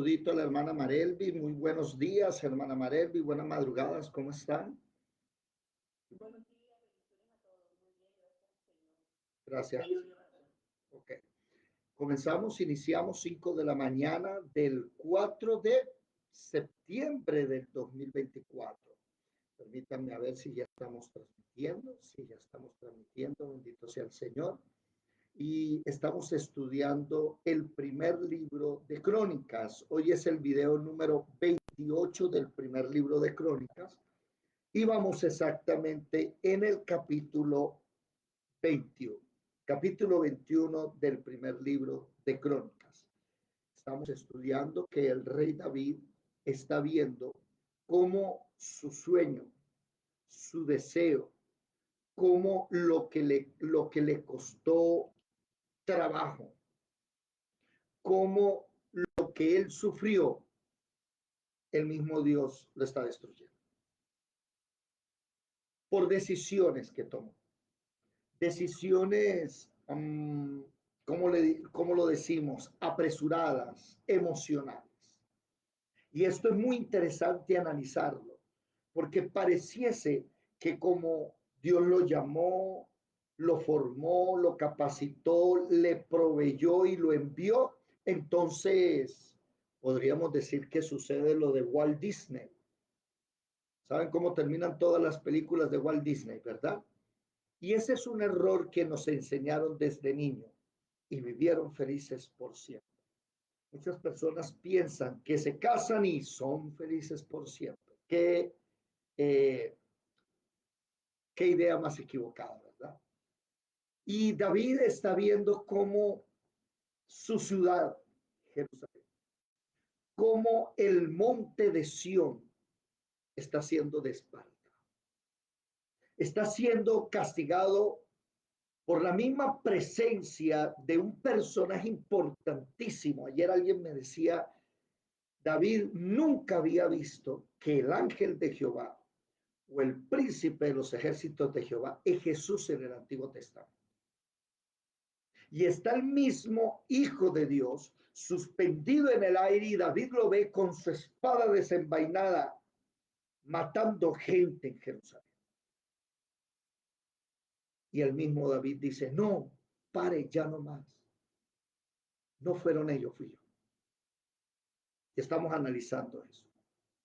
saludito a la hermana Marelvi. Muy buenos días, hermana Marelvi. Buenas madrugadas, ¿cómo están? Buenos días, bendiciones a todos. Muy bien, gracias al Señor. Gracias. Ok. Iniciamos 5 de la mañana del 4 de septiembre del 2024. Permítanme a ver si ya estamos transmitiendo. Sí, ya estamos transmitiendo. Bendito sea el Señor. Y estamos estudiando el primer libro de Crónicas. Hoy es el video número 28 del primer libro de Crónicas y vamos exactamente en el capítulo 21, capítulo 21 del primer libro de Crónicas. Estamos estudiando que el rey David está viendo cómo su sueño, su deseo, cómo lo que le costó trabajo, como lo que él sufrió, el mismo Dios lo está destruyendo. Por decisiones que tomó. Decisiones, ¿cómo lo decimos? Apresuradas, emocionales. Y esto es muy interesante analizarlo, porque pareciese que como Dios lo llamó, lo formó, lo capacitó, le proveyó y lo envió, entonces podríamos decir que sucede lo de Walt Disney. ¿Saben cómo terminan todas las películas de Walt Disney, verdad? Y ese es un error que nos enseñaron desde niño y vivieron felices por siempre. Muchas personas piensan que se casan y son felices por siempre. Eh, qué idea más equivocada, ¿verdad? Y David está viendo cómo su ciudad, Jerusalén, cómo el monte de Sión está siendo desparramado. Está siendo castigado por la misma presencia de un personaje importantísimo. Ayer alguien me decía, David nunca había visto que el ángel de Jehová o el príncipe de los ejércitos de Jehová es Jesús en el Antiguo Testamento. Y está el mismo Hijo de Dios suspendido en el aire y David lo ve con su espada desenvainada matando gente en Jerusalén. Y el mismo David dice, no, pare ya no más. No fueron ellos, fui yo. Y estamos analizando eso.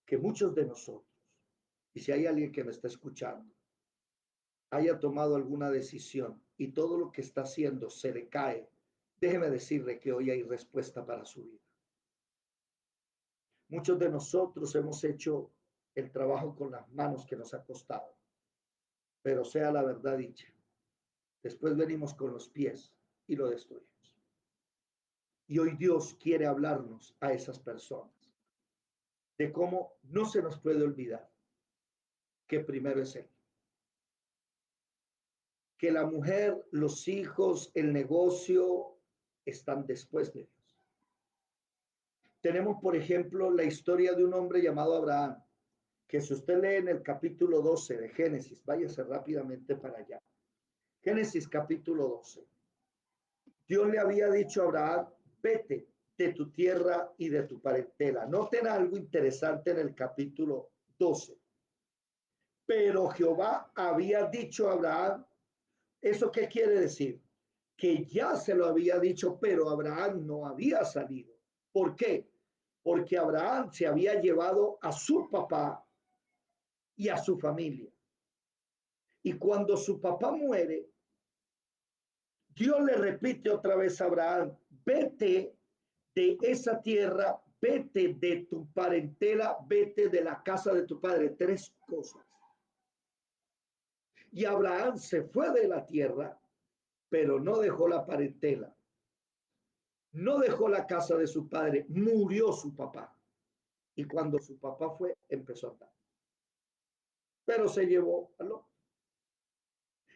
Que muchos de nosotros, y si hay alguien que me está escuchando, haya tomado alguna decisión y todo lo que está haciendo se le cae, déjeme decirle que hoy hay respuesta para su vida. Muchos de nosotros hemos hecho el trabajo con las manos que nos ha costado, pero sea la verdad dicha, después venimos con los pies y lo destruimos. Y hoy Dios quiere hablarnos a esas personas de cómo no se nos puede olvidar que primero es Él. Que la mujer, los hijos, el negocio están después de Dios. Tenemos, por ejemplo, la historia de un hombre llamado Abraham, que si usted lee en el capítulo 12 de Génesis, váyase rápidamente para allá. Génesis capítulo 12. Dios le había dicho a Abraham, vete de tu tierra y de tu parentela. Noten algo interesante en el capítulo 12. Pero Jehová había dicho a Abraham, ¿eso qué quiere decir? Que ya se lo había dicho, pero Abraham no había salido. ¿Por qué? Porque Abraham se había llevado a su papá y a su familia. Y cuando su papá muere, Dios le repite otra vez a Abraham, vete de esa tierra, vete de tu parentela, vete de la casa de tu padre. Tres cosas. Y Abraham se fue de la tierra, pero no dejó la parentela. No dejó la casa de su padre, murió su papá. Y cuando su papá fue, empezó a andar. Pero se llevó al otro.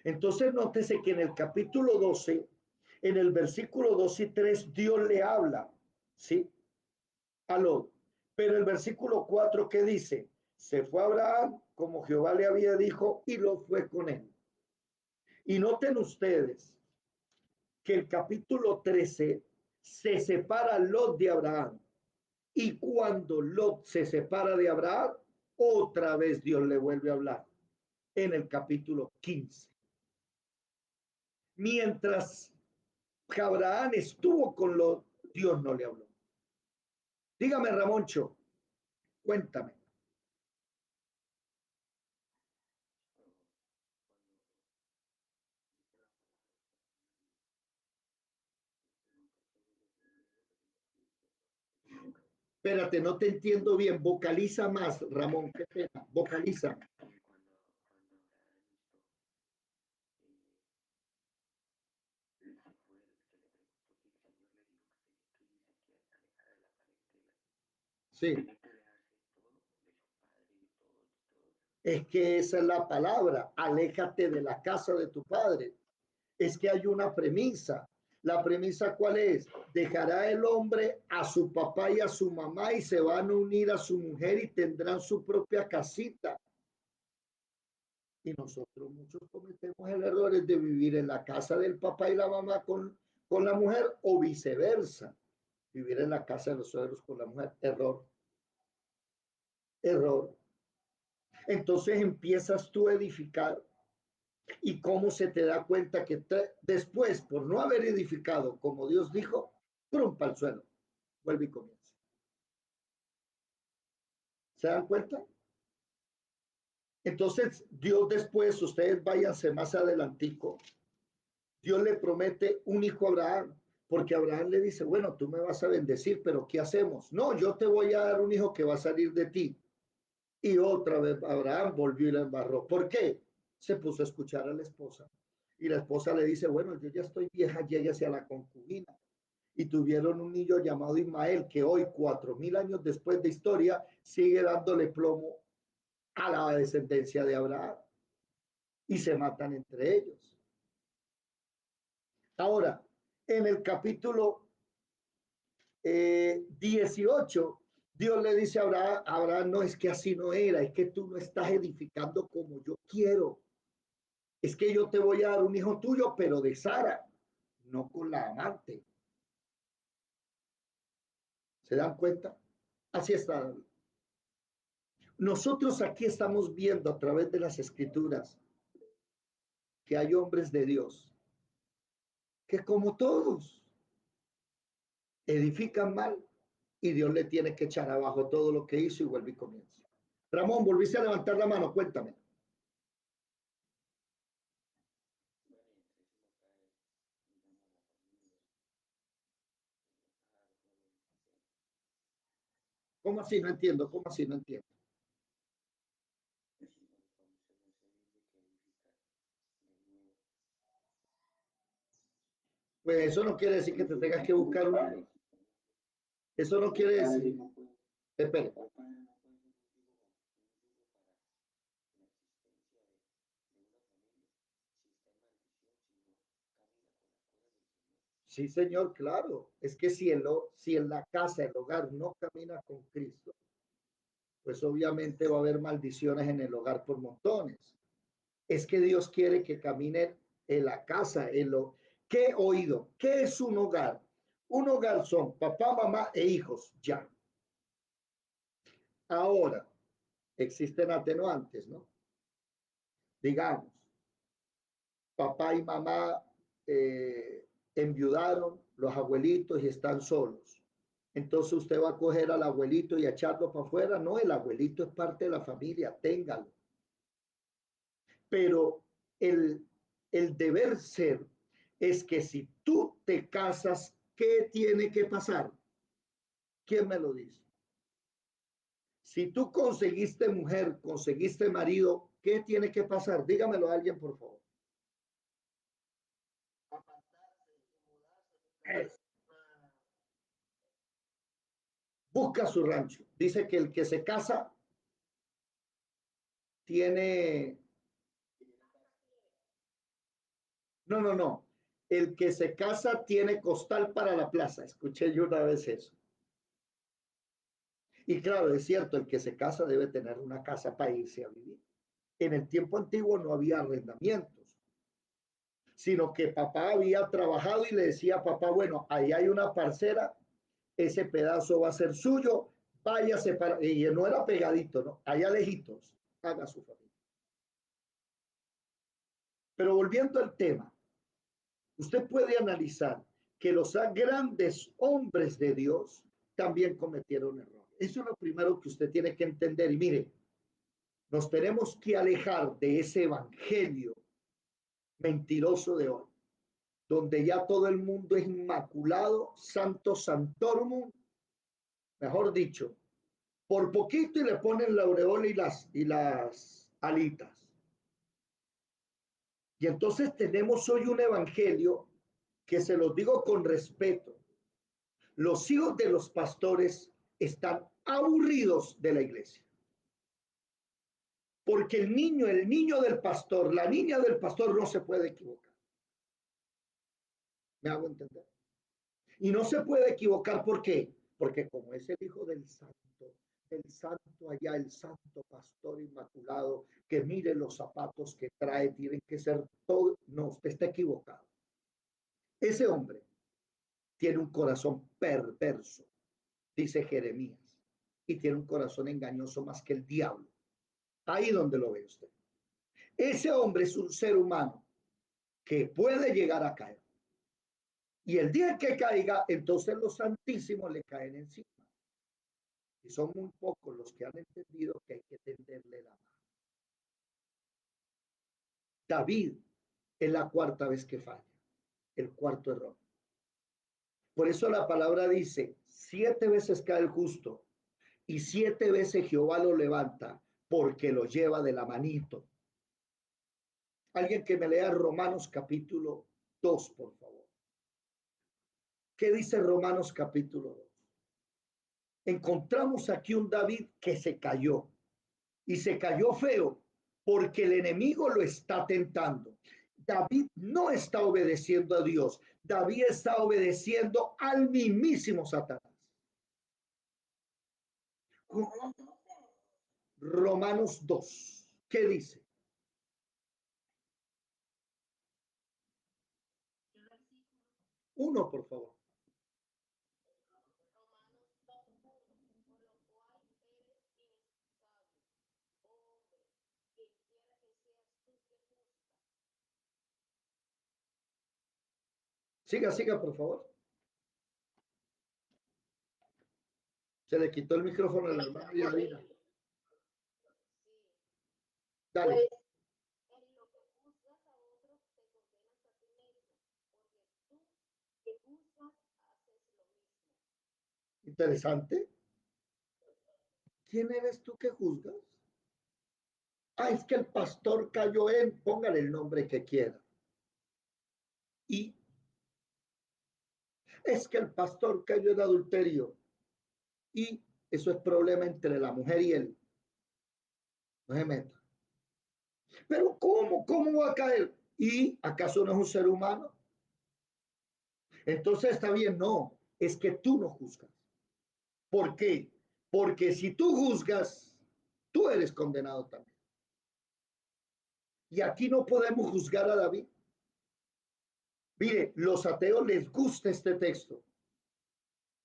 Entonces, nótese que en el capítulo 12, en el versículo 2 y 3, Dios le habla, ¿sí? A Lot. Pero el versículo 4, ¿qué dice? Se fue Abraham, como Jehová le había dicho, y Lot fue con él. Y noten ustedes que el capítulo 13 se separa Lot de Abraham. Y cuando Lot se separa de Abraham, otra vez Dios le vuelve a hablar en el capítulo 15. Mientras Abraham estuvo con Lot, Dios no le habló. Dígame, Ramoncho, cuéntame. Espérate, no te entiendo bien. Vocaliza más, Ramón, qué pena. Vocaliza. Sí. Es que esa es la palabra. Aléjate de la casa de tu padre. Es que hay una premisa. La premisa, ¿cuál es? Dejará el hombre a su papá y a su mamá y se van a unir a su mujer y tendrán su propia casita. Y nosotros muchos cometemos el error de vivir en la casa del papá y la mamá con la mujer o viceversa. Vivir en la casa de los suegros con la mujer. Error. Error. Entonces empiezas tú a edificar y cómo se te da cuenta que después, por no haber edificado como Dios dijo, trompa al suelo, vuelve y comienza. ¿Se dan cuenta? Entonces, Dios después, ustedes váyanse más adelantico, Dios le promete un hijo a Abraham, porque Abraham le dice, bueno, tú me vas a bendecir, pero ¿qué hacemos? No, yo te voy a dar un hijo que va a salir de ti. Y otra vez Abraham volvió y la embarró. ¿Por qué? Se puso a escuchar a la esposa. Y la esposa le dice, bueno, yo ya estoy vieja, llegue hacia la concubina. Y tuvieron un niño llamado Ismael, que hoy, 4000 años después de historia, sigue dándole plomo a la descendencia de Abraham. Y se matan entre ellos. Ahora, en el capítulo 18, Dios le dice a Abraham, Abraham, no es que así no era, es que tú no estás edificando como yo quiero. Es que yo te voy a dar un hijo tuyo, pero de Sara, no con la amante. ¿Se dan cuenta? Así está. Nosotros aquí estamos viendo a través de las escrituras que hay hombres de Dios que como todos edifican mal y Dios le tiene que echar abajo todo lo que hizo y vuelve y comienza. Ramón, volviste a levantar la mano, cuéntame. ¿Cómo así? No entiendo. ¿Cómo así? No entiendo. Pues eso no quiere decir que te tengas que buscar un... Eso no quiere decir... Espera. Sí, señor, claro. Es que si en la casa, el hogar no camina con Cristo, pues obviamente va a haber maldiciones en el hogar por montones. Es que Dios quiere que camine en la casa, en lo que he oído. ¿Qué es un hogar? Un hogar son papá, mamá e hijos, ya. Ahora, existen atenuantes, ¿no? Digamos, papá y mamá enviudaron, los abuelitos y están solos. Entonces usted va a coger al abuelito y a echarlo para afuera. No, el abuelito es parte de la familia, téngalo. Pero el, el deber ser es que si tú te casas, ¿qué tiene que pasar? ¿Quién me lo dice? Si tú conseguiste mujer, conseguiste marido, ¿qué tiene que pasar? Dígamelo a alguien, por favor. Busca su rancho. Dice que el que se casa tiene... No, no, no. El que se casa tiene costal para la plaza. Escuché yo una vez eso. Y claro, es cierto, el que se casa debe tener una casa para irse a vivir. En el tiempo antiguo no había arrendamientos, sino que papá había trabajado y le decía a papá, bueno, ahí hay una parcera, ese pedazo va a ser suyo, váyase para, y no era pegadito, ¿no? Allá lejitos, haga su familia. Pero volviendo al tema, usted puede analizar que los grandes hombres de Dios también cometieron errores. Eso es lo primero que usted tiene que entender. Y mire, nos tenemos que alejar de ese evangelio mentiroso de hoy, donde ya todo el mundo es inmaculado, santo santorum, mejor dicho, por poquito y le ponen la aureola y las alitas. Y entonces tenemos hoy un evangelio que se los digo con respeto. Los hijos de los pastores están aburridos de la iglesia. Porque el niño del pastor, la niña del pastor no se puede equivocar. ¿Me hago entender? Y no se puede equivocar, ¿por qué? Porque como es el hijo del santo allá, el santo pastor inmaculado, que mire los zapatos que trae, tienen que ser todo, no, usted está equivocado. Ese hombre tiene un corazón perverso, dice Jeremías, y tiene un corazón engañoso más que el diablo. Ahí donde lo ve usted. Ese hombre es un ser humano que puede llegar a caer. Y el día que caiga, entonces los santísimos le caen encima. Y son muy pocos los que han entendido que hay que tenderle la mano. David es la cuarta vez que falla, el cuarto error. Por eso la palabra dice, 7 veces cae el justo y 7 veces Jehová lo levanta porque lo lleva de la manito. Alguien que me lea Romanos capítulo 2, por favor. ¿Qué dice Romanos capítulo 2? Encontramos aquí un David que se cayó y se cayó feo porque el enemigo lo está tentando. David no está obedeciendo a Dios. David está obedeciendo al mismísimo Satanás. Romanos 2. ¿Qué dice? Uno, por favor. Siga, siga, por favor. Se le quitó el micrófono a la hermana Yadira. Dale. Interesante. ¿Quién eres tú que juzgas? Ah, es que el pastor cayó en, póngale el nombre que quiera. Y es que el pastor cayó en adulterio. Y eso es problema entre la mujer y él. No se meta. Pero ¿cómo? ¿Cómo va a caer? ¿Y acaso no es un ser humano? Entonces está bien, no. Es que tú no juzgas. ¿Por qué? Porque si tú juzgas, tú eres condenado también. Y aquí no podemos juzgar a David. Mire, los ateos les gusta este texto,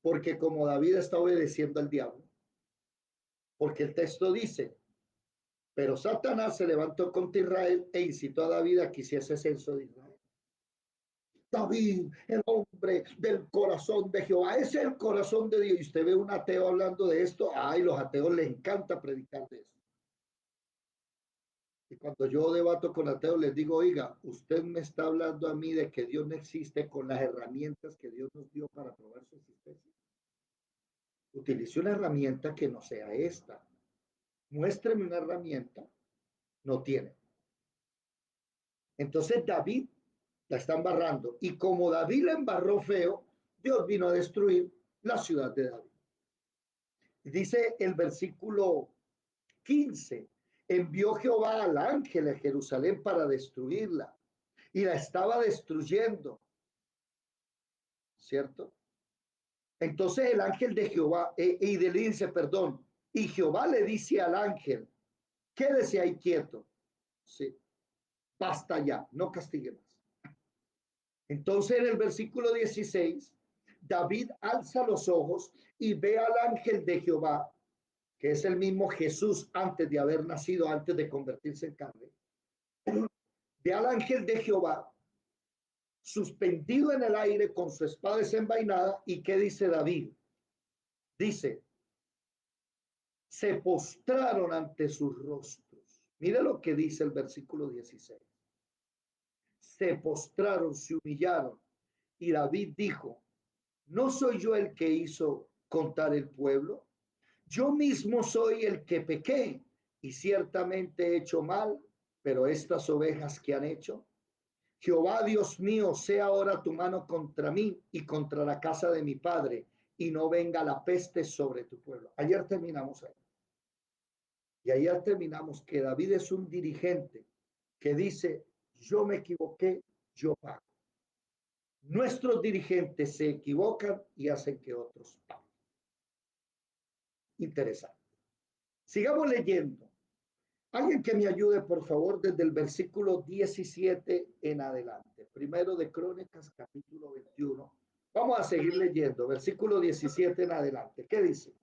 porque como David está obedeciendo al diablo, porque el texto dice, pero Satanás se levantó contra Israel e incitó a David a que hiciese censo de Israel. David, el hombre del corazón de Jehová, ese es el corazón de Dios. Y usted ve un ateo hablando de esto, ay, los ateos les encanta predicar de eso. Y cuando yo debato con ateos, les digo, oiga, usted me está hablando a mí de que Dios no existe con las herramientas que Dios nos dio para probar su existencia. Utilice una herramienta que no sea esta. Muéstreme una herramienta. No tiene. Entonces David la está embarrando. Y como David la embarró feo, Dios vino a destruir la ciudad de David. Dice el versículo 15, envió Jehová al ángel a Jerusalén para destruirla y la estaba destruyendo, ¿cierto? Entonces el ángel de Jehová, y le dice, perdón, y Jehová le dice al ángel, quédese ahí quieto, sí, basta ya, no castigue más. Entonces en el versículo 16 David alza los ojos y ve al ángel de Jehová, que es el mismo Jesús antes de haber nacido, antes de convertirse en carne. Ve al ángel de Jehová suspendido en el aire con su espada desenvainada. ¿Y qué dice David? Dice, se postraron ante sus rostros. Mire lo que dice el versículo 16. Se postraron, se humillaron. Y David dijo, ¿no soy yo el que hizo contar el pueblo? Yo mismo soy el que pequé y ciertamente he hecho mal, pero estas ovejas que han hecho, Jehová Dios mío, sea ahora tu mano contra mí y contra la casa de mi padre, y no venga la peste sobre tu pueblo. Ayer terminamos ahí. Y ayer terminamos que David es un dirigente que dice, yo me equivoqué, yo pago. Nuestros dirigentes se equivocan y hacen que otros paguen. Interesante. Sigamos leyendo. Alguien que me ayude, por favor, desde el versículo 17 en adelante. Primero de Crónicas, capítulo 21. Vamos a seguir leyendo, versículo 17 en adelante. ¿Qué dice?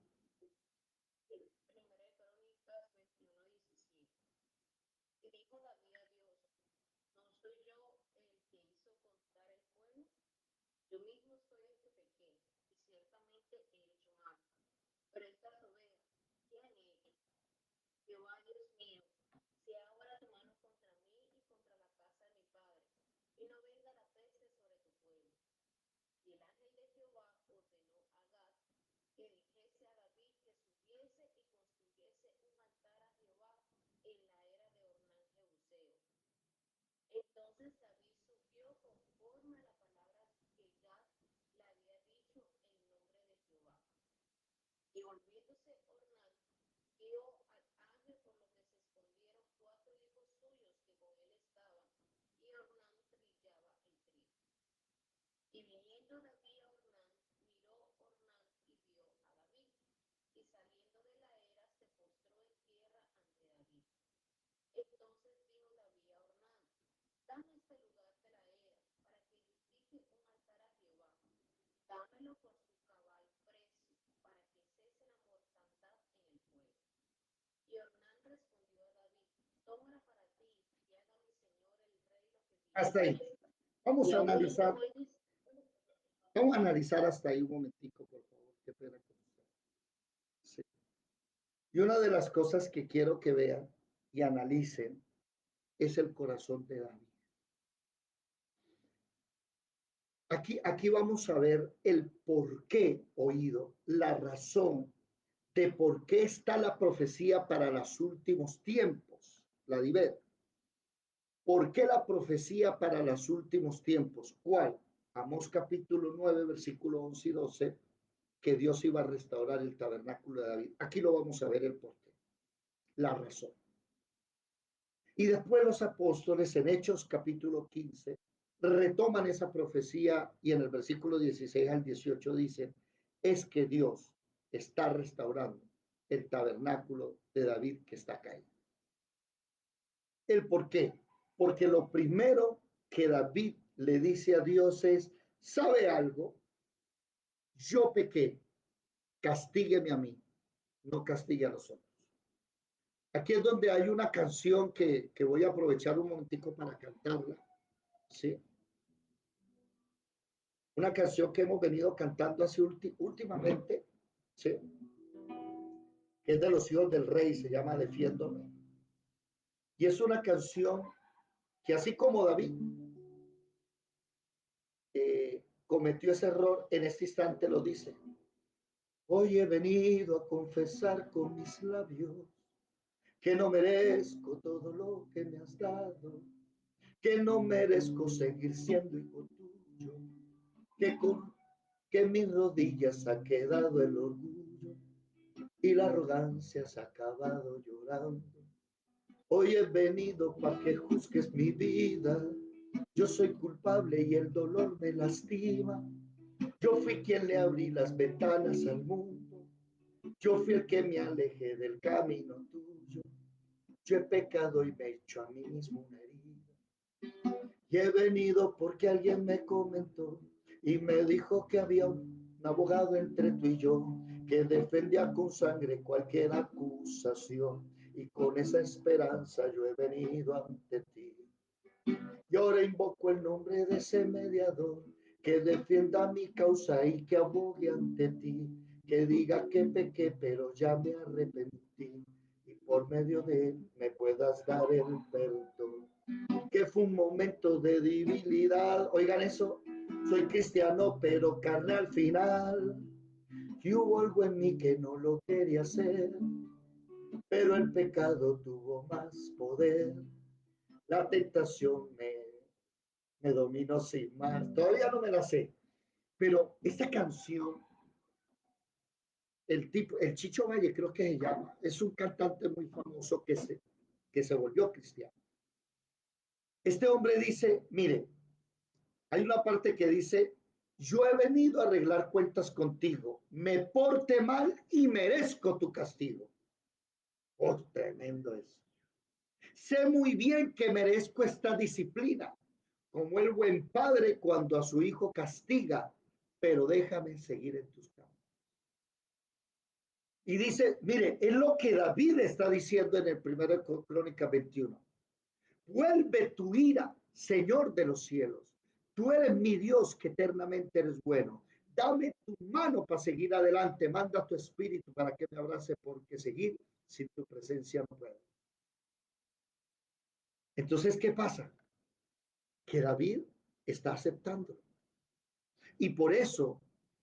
Primera de Crónicas 21:17. Y dijo David a Dios, ¿no soy yo el que hizo contar el pueblo? Yo mismo soy el que pequé, y ciertamente he hecho mal. Pero estas ovejas, ¿qué han hecho? Jehová Dios mío, sea ahora tu mano contra mí y contra la casa de mi padre, y no venga la peste sobre tu pueblo. Y el ángel de Jehová ordenó a Gad que dijese a David que subiese y construyese un altar a Jehová en la era de Ornán Jebuseo. Entonces David subió conforme a la palabra que Gad le había dicho en nombre de Jehová. Y volviéndose Ornán, dio al ángel por lo que se escondieron 4 hijos suyos que con él estaban, y Ornán trillaba el trigo. Y viniendo David a Ornán, miró Ornán y vio a David, y saliendo de la era se postró en tierra ante David. Entonces dijo David a Ornán, dame este lugar de la era, para que edifique un altar a Jehová. Dámelo por su cabal precio, para que cese la mortandad en el pueblo. Y Ornán respondió a David, tómala para ti, y haga mi señor el rey lo que Hasta ahí. dijere. Vamos Y a aún analizar. después, Vamos a analizar hasta ahí un momentico, por favor. Qué pena con usted. Sí. Y una de las cosas que quiero que vean y analicen es el corazón de David. Aquí vamos a ver el por qué oído, la razón de por qué está la profecía para los últimos tiempos. La di ver. ¿Por qué la profecía para los últimos tiempos? ¿Cuál? Amós capítulo 9, versículo 11 y 12, que Dios iba a restaurar el tabernáculo de David. Aquí lo vamos a ver el por qué, la razón. Y después los apóstoles en Hechos capítulo 15 retoman esa profecía y en el versículo 16 al 18 dicen, es que Dios está restaurando el tabernáculo de David que está caído. ¿El por qué? Porque lo primero que David le dice a Dios es, ¿sabe algo? Yo pequé, castígueme a mí, no castigue a los otros. Aquí es donde hay una canción que voy a aprovechar un momentico para cantarla, ¿sí? Una canción que hemos venido cantando así últimamente, ¿sí? Que es de los hijos del rey, se llama Defiéndome. Y es una canción que así como David cometió ese error, en este instante lo dice. Hoy he venido a confesar con mis labios que no merezco todo lo que me has dado, que no merezco seguir siendo hijo tuyo, que en mis rodillas ha quedado el orgullo y la arrogancia se ha acabado llorando. Hoy he venido para que juzgues mi vida. Yo soy culpable y el dolor me lastima. Yo fui quien le abrí las ventanas al mundo. Yo fui el que me alejé del camino tuyo. Yo he pecado y me he hecho a mí mismo una herida. Y he venido porque alguien me comentó y me dijo que había un abogado entre tú y yo que defendía con sangre cualquier acusación, y con esa esperanza yo he venido ante ti. Y ahora invoco el nombre de ese mediador que defienda mi causa y que abogue ante ti, que diga que pequé pero ya me arrepentí, y por medio de él me puedas dar el perdón. Que fue un momento de debilidad, oigan eso, soy cristiano pero carne al final, y hubo algo en mí que no lo quería hacer, pero el pecado tuvo más poder, la tentación me dominó sin más. Todavía no me la sé, pero esta canción, el tipo, el Chicho Valle creo que se llama, es un cantante muy famoso que se volvió cristiano. Este hombre dice, mire, hay una parte que dice, yo he venido a arreglar cuentas contigo, me porte mal y merezco tu castigo. Oh, tremendo eso. Sé muy bien que merezco esta disciplina, como el buen padre cuando a su hijo castiga, pero déjame seguir en tus caminos. Y dice, mire, es lo que David está diciendo en el 1 Crónica 21. Vuelve tu ira, Señor de los cielos. Tú eres mi Dios que eternamente eres bueno. Dame tu mano para seguir adelante. Manda tu espíritu para que me abrace, porque seguir sin tu presencia no puedo. Entonces, ¿qué pasa? Que David está aceptando. Y por eso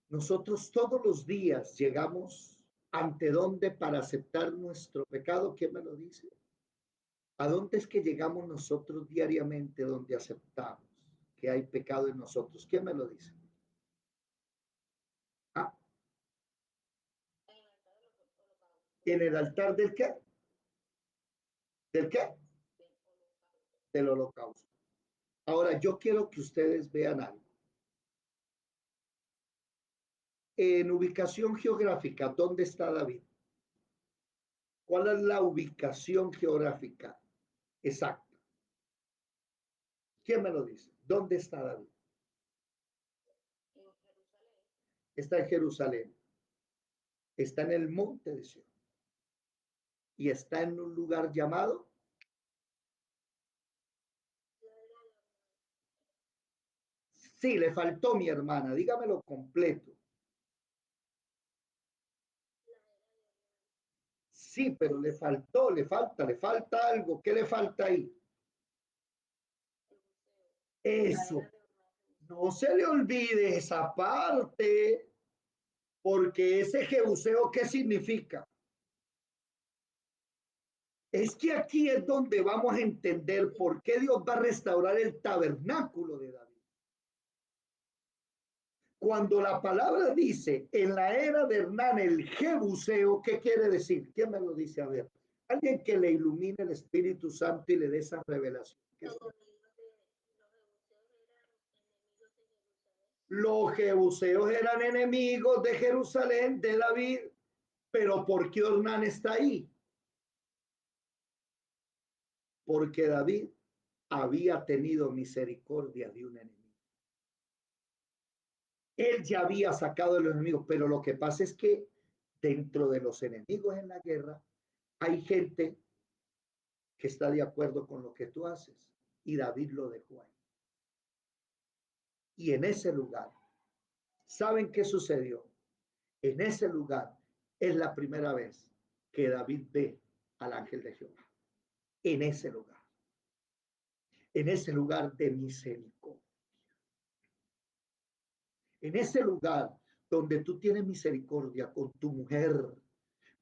nosotros todos los días llegamos ante dónde para aceptar nuestro pecado. ¿Quién me lo dice? ¿A dónde es que llegamos nosotros diariamente donde aceptamos que hay pecado en nosotros? ¿Quién me lo dice? Ah, en el altar del qué? ¿Del qué? Del holocausto. Ahora, yo quiero que ustedes vean algo. En ubicación geográfica, ¿dónde está David? ¿Cuál es la ubicación geográfica exacta? ¿Quién me lo dice? ¿Dónde está David? Está en Jerusalén. Está en el monte de Sion. Y está en un lugar llamado. Sí, le faltó mi hermana, dígamelo completo. Sí, pero le faltó, le falta algo. ¿Qué le falta ahí? Eso. No se le olvide esa parte, porque ese Jebuseo, ¿qué significa? Es que aquí es donde vamos a entender por qué Dios va a restaurar el tabernáculo de David. Cuando la palabra dice en la era de Hernán el Jebuseo, ¿qué quiere decir? ¿Quién me lo dice? A ver, alguien que le ilumine el Espíritu Santo y le dé esa revelación. Los jebuseos eran enemigos de Jerusalén, de David, pero ¿por qué Hernán está ahí? Porque David había tenido misericordia de un enemigo. Él ya había sacado a los enemigos, pero lo que pasa es que dentro de los enemigos en la guerra hay gente que está de acuerdo con lo que tú haces, y David lo dejó ahí. Y en ese lugar, ¿saben qué sucedió? En ese lugar es la primera vez que David ve al ángel de Jehová. En ese lugar de misericordia, en ese lugar donde tú tienes misericordia con tu mujer.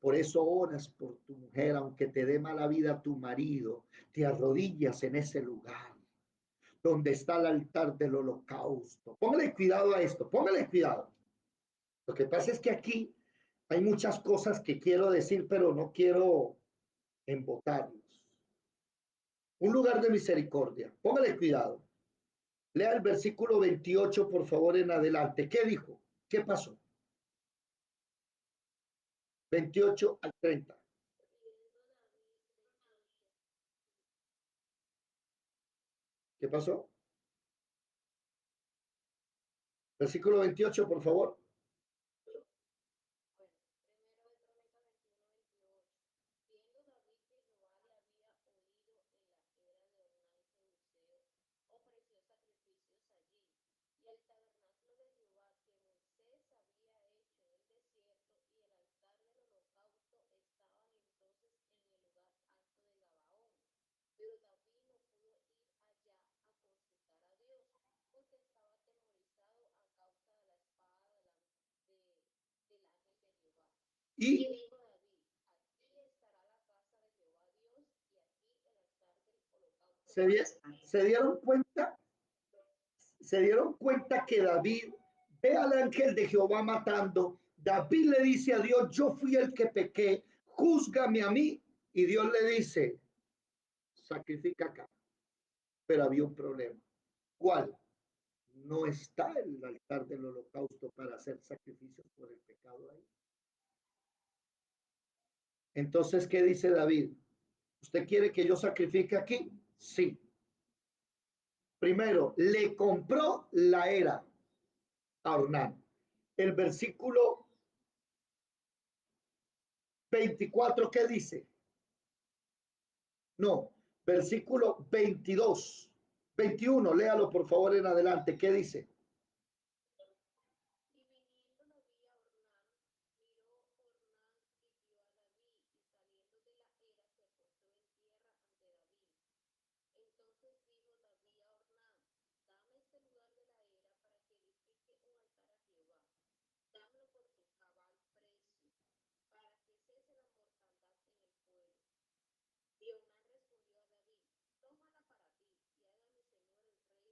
Por eso oras por tu mujer, aunque te dé mala vida tu marido, te arrodillas en ese lugar donde está el altar del holocausto. Póngale cuidado a esto, póngale cuidado. Lo que pasa es que aquí hay muchas cosas que quiero decir, pero no quiero embotarlos. Un lugar de misericordia, póngale cuidado. Lea el versículo 28, por favor, en adelante. ¿Qué dijo? ¿Qué pasó? 28 al 30. ¿Qué pasó? Versículo 28, por favor. Bueno, primero de Crónicas 21:28. Viendo David que Jehová le había oído en la era de Ornán Jebuseo, ofreció sacrificios allí. Y el tabernáculo de Jehová que Moisés había hecho en el desierto y el altar del holocausto estaban entonces en el lugar alto de Gabaón. Pero David no pudo ir allá a consultar a Dios, porque estaba atemorizado a causa de la espada del ángel de Jehová. Y Y dijo David, aquí estará la casa de Jehová Dios, y aquí el altar del holocausto se, para se dieron cuenta, que David ve al ángel de Jehová matando. David le dice a Dios, yo fui el que pequé, júzgame a mí. Y Dios le dice, sacrifica acá. Pero había un problema. ¿Cuál? No está el altar del holocausto para hacer sacrificios por el pecado ahí. Entonces, ¿qué dice David? ¿Usted quiere que yo sacrifique aquí? Sí. Primero, le compró la era a Ornán. El versículo 24, ¿qué dice? No, versículo 22, 21, léalo por favor en adelante. ¿Qué dice? Y viniendo David a Ornán, miró Ornán y vio a David, y saliendo de la era se postró en tierra ante David. Entonces dijo David a Ornán, dame este lugar de la era para que edifique un altar a Jehová. Dámelo por tu cabal precio, para que cese la mortandad en el pueblo. Y Ornán respondió a David, tómala para ti, y haga mi señor el rey lo que bien le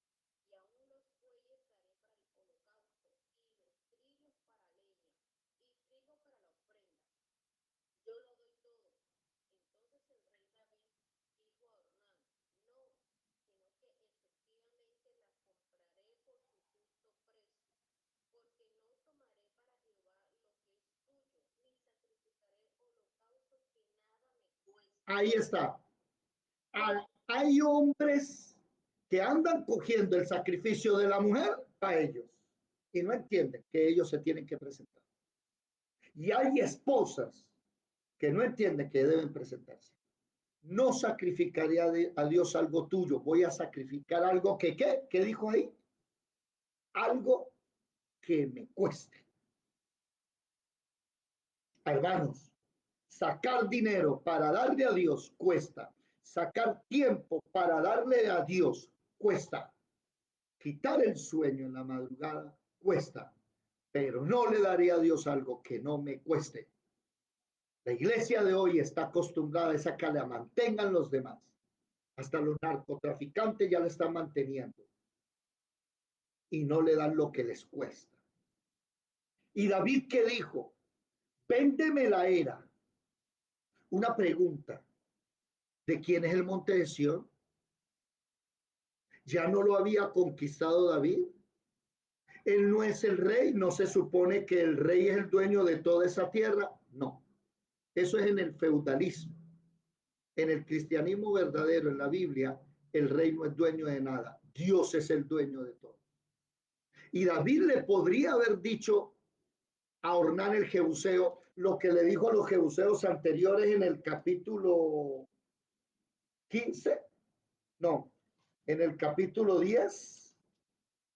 parezca. Y aún los bueyes daré para el holocausto, y los trillos para leña, y trigo para la ofrenda. Yo lo doy todo. Entonces el rey David dijo a Ornán, no, sino que efectivamente las compraré por su justo precio, porque no tomaré para Jehová lo que es tuyo, ni sacrificaré holocaustos que nada me cueste. Ahí está. Hay hombres que andan cogiendo el sacrificio de la mujer a ellos y no entienden que ellos se tienen que presentar. Y hay esposas que no entienden que deben presentarse. No sacrificaré a Dios algo tuyo, voy a sacrificar algo que, ¿qué dijo ahí? Algo que me cueste. Hermanos, sacar dinero para darle a Dios cuesta. Sacar tiempo para darle a Dios cuesta. Quitar el sueño en la madrugada cuesta, pero no le daré a Dios algo que no me cueste. La iglesia de hoy está acostumbrada a que la mantengan los demás. Hasta los narcotraficantes ya la están manteniendo y no le dan lo que les cuesta. Y David, ¿qué dijo? Véndeme la era. Una pregunta, ¿de quién es el monte de Sión? ¿Ya no lo había conquistado David? Él no es el rey, no se supone que el rey es el dueño de toda esa tierra. No, eso es en el feudalismo. En el cristianismo verdadero, en la Biblia, el rey no es dueño de nada. Dios es el dueño de todo. Y David le podría haber dicho a Ornán el Jebuseo lo que le dijo a los jebuseos anteriores en el capítulo 15. No, en el capítulo 10.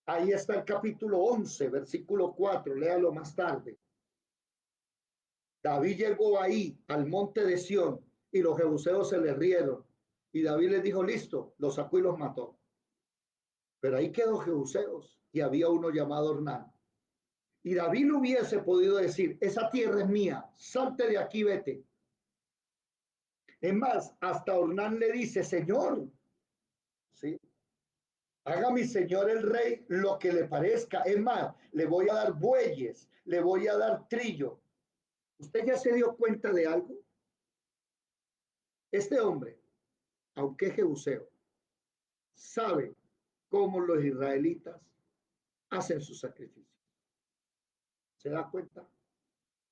Ahí está el capítulo 11, versículo 4. Léalo más tarde. David llegó ahí al monte de Sión y los jebuseos se le rieron. Y David les dijo, listo, los sacó y los mató. Pero ahí quedó jebuseos y había uno llamado Ornán. Y David hubiese podido decir, esa tierra es mía, salte de aquí, vete. Es más, hasta Ornán le dice, Señor, ¿sí? Haga mi señor el rey lo que le parezca. Es más, le voy a dar bueyes, le voy a dar trillo. ¿Usted ya se dio cuenta de algo? Este hombre, aunque es jebuseo, sabe cómo los israelitas hacen sus sacrificios. ¿Se da cuenta?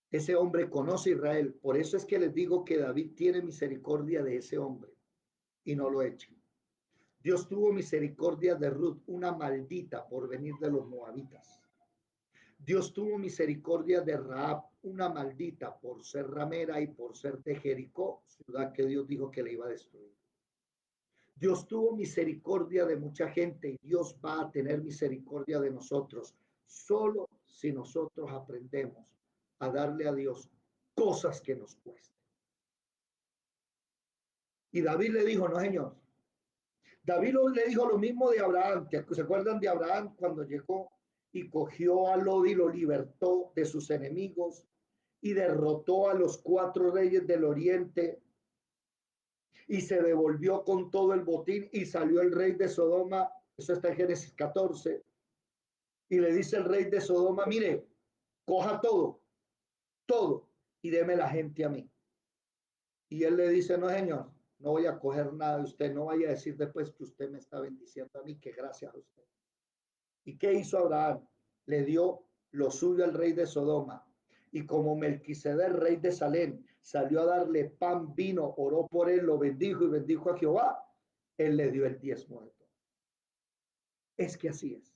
Ese hombre conoce a Israel. Por eso es que les digo que David tiene misericordia de ese hombre y no lo echa. Dios tuvo misericordia de Ruth, una maldita por venir de los moabitas. Dios tuvo misericordia de Rahab, una maldita por ser ramera y por ser de Jericó, ciudad que Dios dijo que le iba a destruir. Dios tuvo misericordia de mucha gente y Dios va a tener misericordia de nosotros, solo si nosotros aprendemos a darle a Dios cosas que nos cuesten. Y David le dijo, no, señor. David le dijo lo mismo de Abraham. ¿Se acuerdan de Abraham cuando llegó y cogió a Lot y lo libertó de sus enemigos y derrotó a los 4 reyes del oriente y se devolvió con todo el botín y salió el rey de Sodoma? Eso está en Génesis 14. Y le dice el rey de Sodoma, mire, coja todo, todo, y deme la gente a mí. Y él le dice, no, señor, no voy a coger nada de usted, no vaya a decir después que usted me está bendiciendo a mí, que gracias a usted. ¿Y qué hizo Abraham? Le dio lo suyo al rey de Sodoma. Y como Melquisedec, rey de Salem, salió a darle pan, vino, oró por él, lo bendijo y bendijo a Jehová, él le dio el diezmo de todo. Es que así es.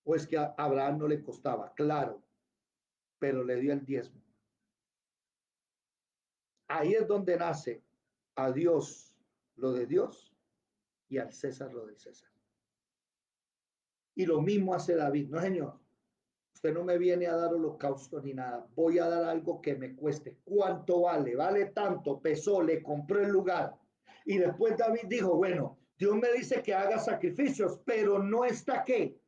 O es que a Abraham no le costaba, claro, pero le dio el diezmo. Ahí es donde nace a Dios lo de Dios y al César lo del César. Y lo mismo hace David, no, señor, usted no me viene a dar holocausto ni nada, voy a dar algo que me cueste. ¿Cuánto vale? Vale tanto, pesó, le compró el lugar. Y después David dijo, bueno, Dios me dice que haga sacrificios, pero no está qué.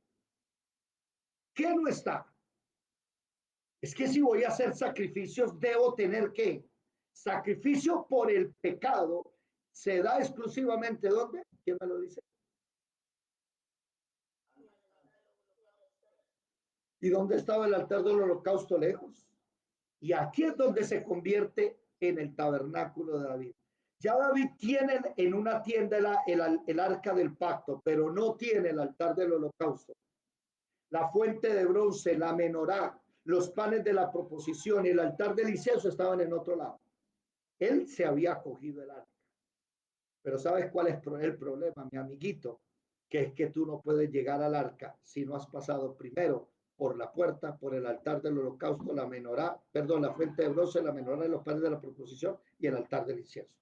¿Qué no está? Es que si voy a hacer sacrificios, debo tener que. Sacrificio por el pecado se da exclusivamente ¿dónde? ¿Quién me lo dice? ¿Y dónde estaba el altar del holocausto? Lejos. Y aquí es donde se convierte en el tabernáculo de David. Ya David tiene en una tienda el arca del pacto, pero no tiene el altar del holocausto. La fuente de bronce, la menorá, los panes de la proposición y el altar del incienso estaban en otro lado. Él se había cogido el arca. Pero ¿sabes cuál es el problema, mi amiguito? Que es que tú no puedes llegar al arca si no has pasado primero por la puerta, por el altar del holocausto, la menorá, perdón, la fuente de bronce, la menorá de los panes de la proposición y el altar del incienso.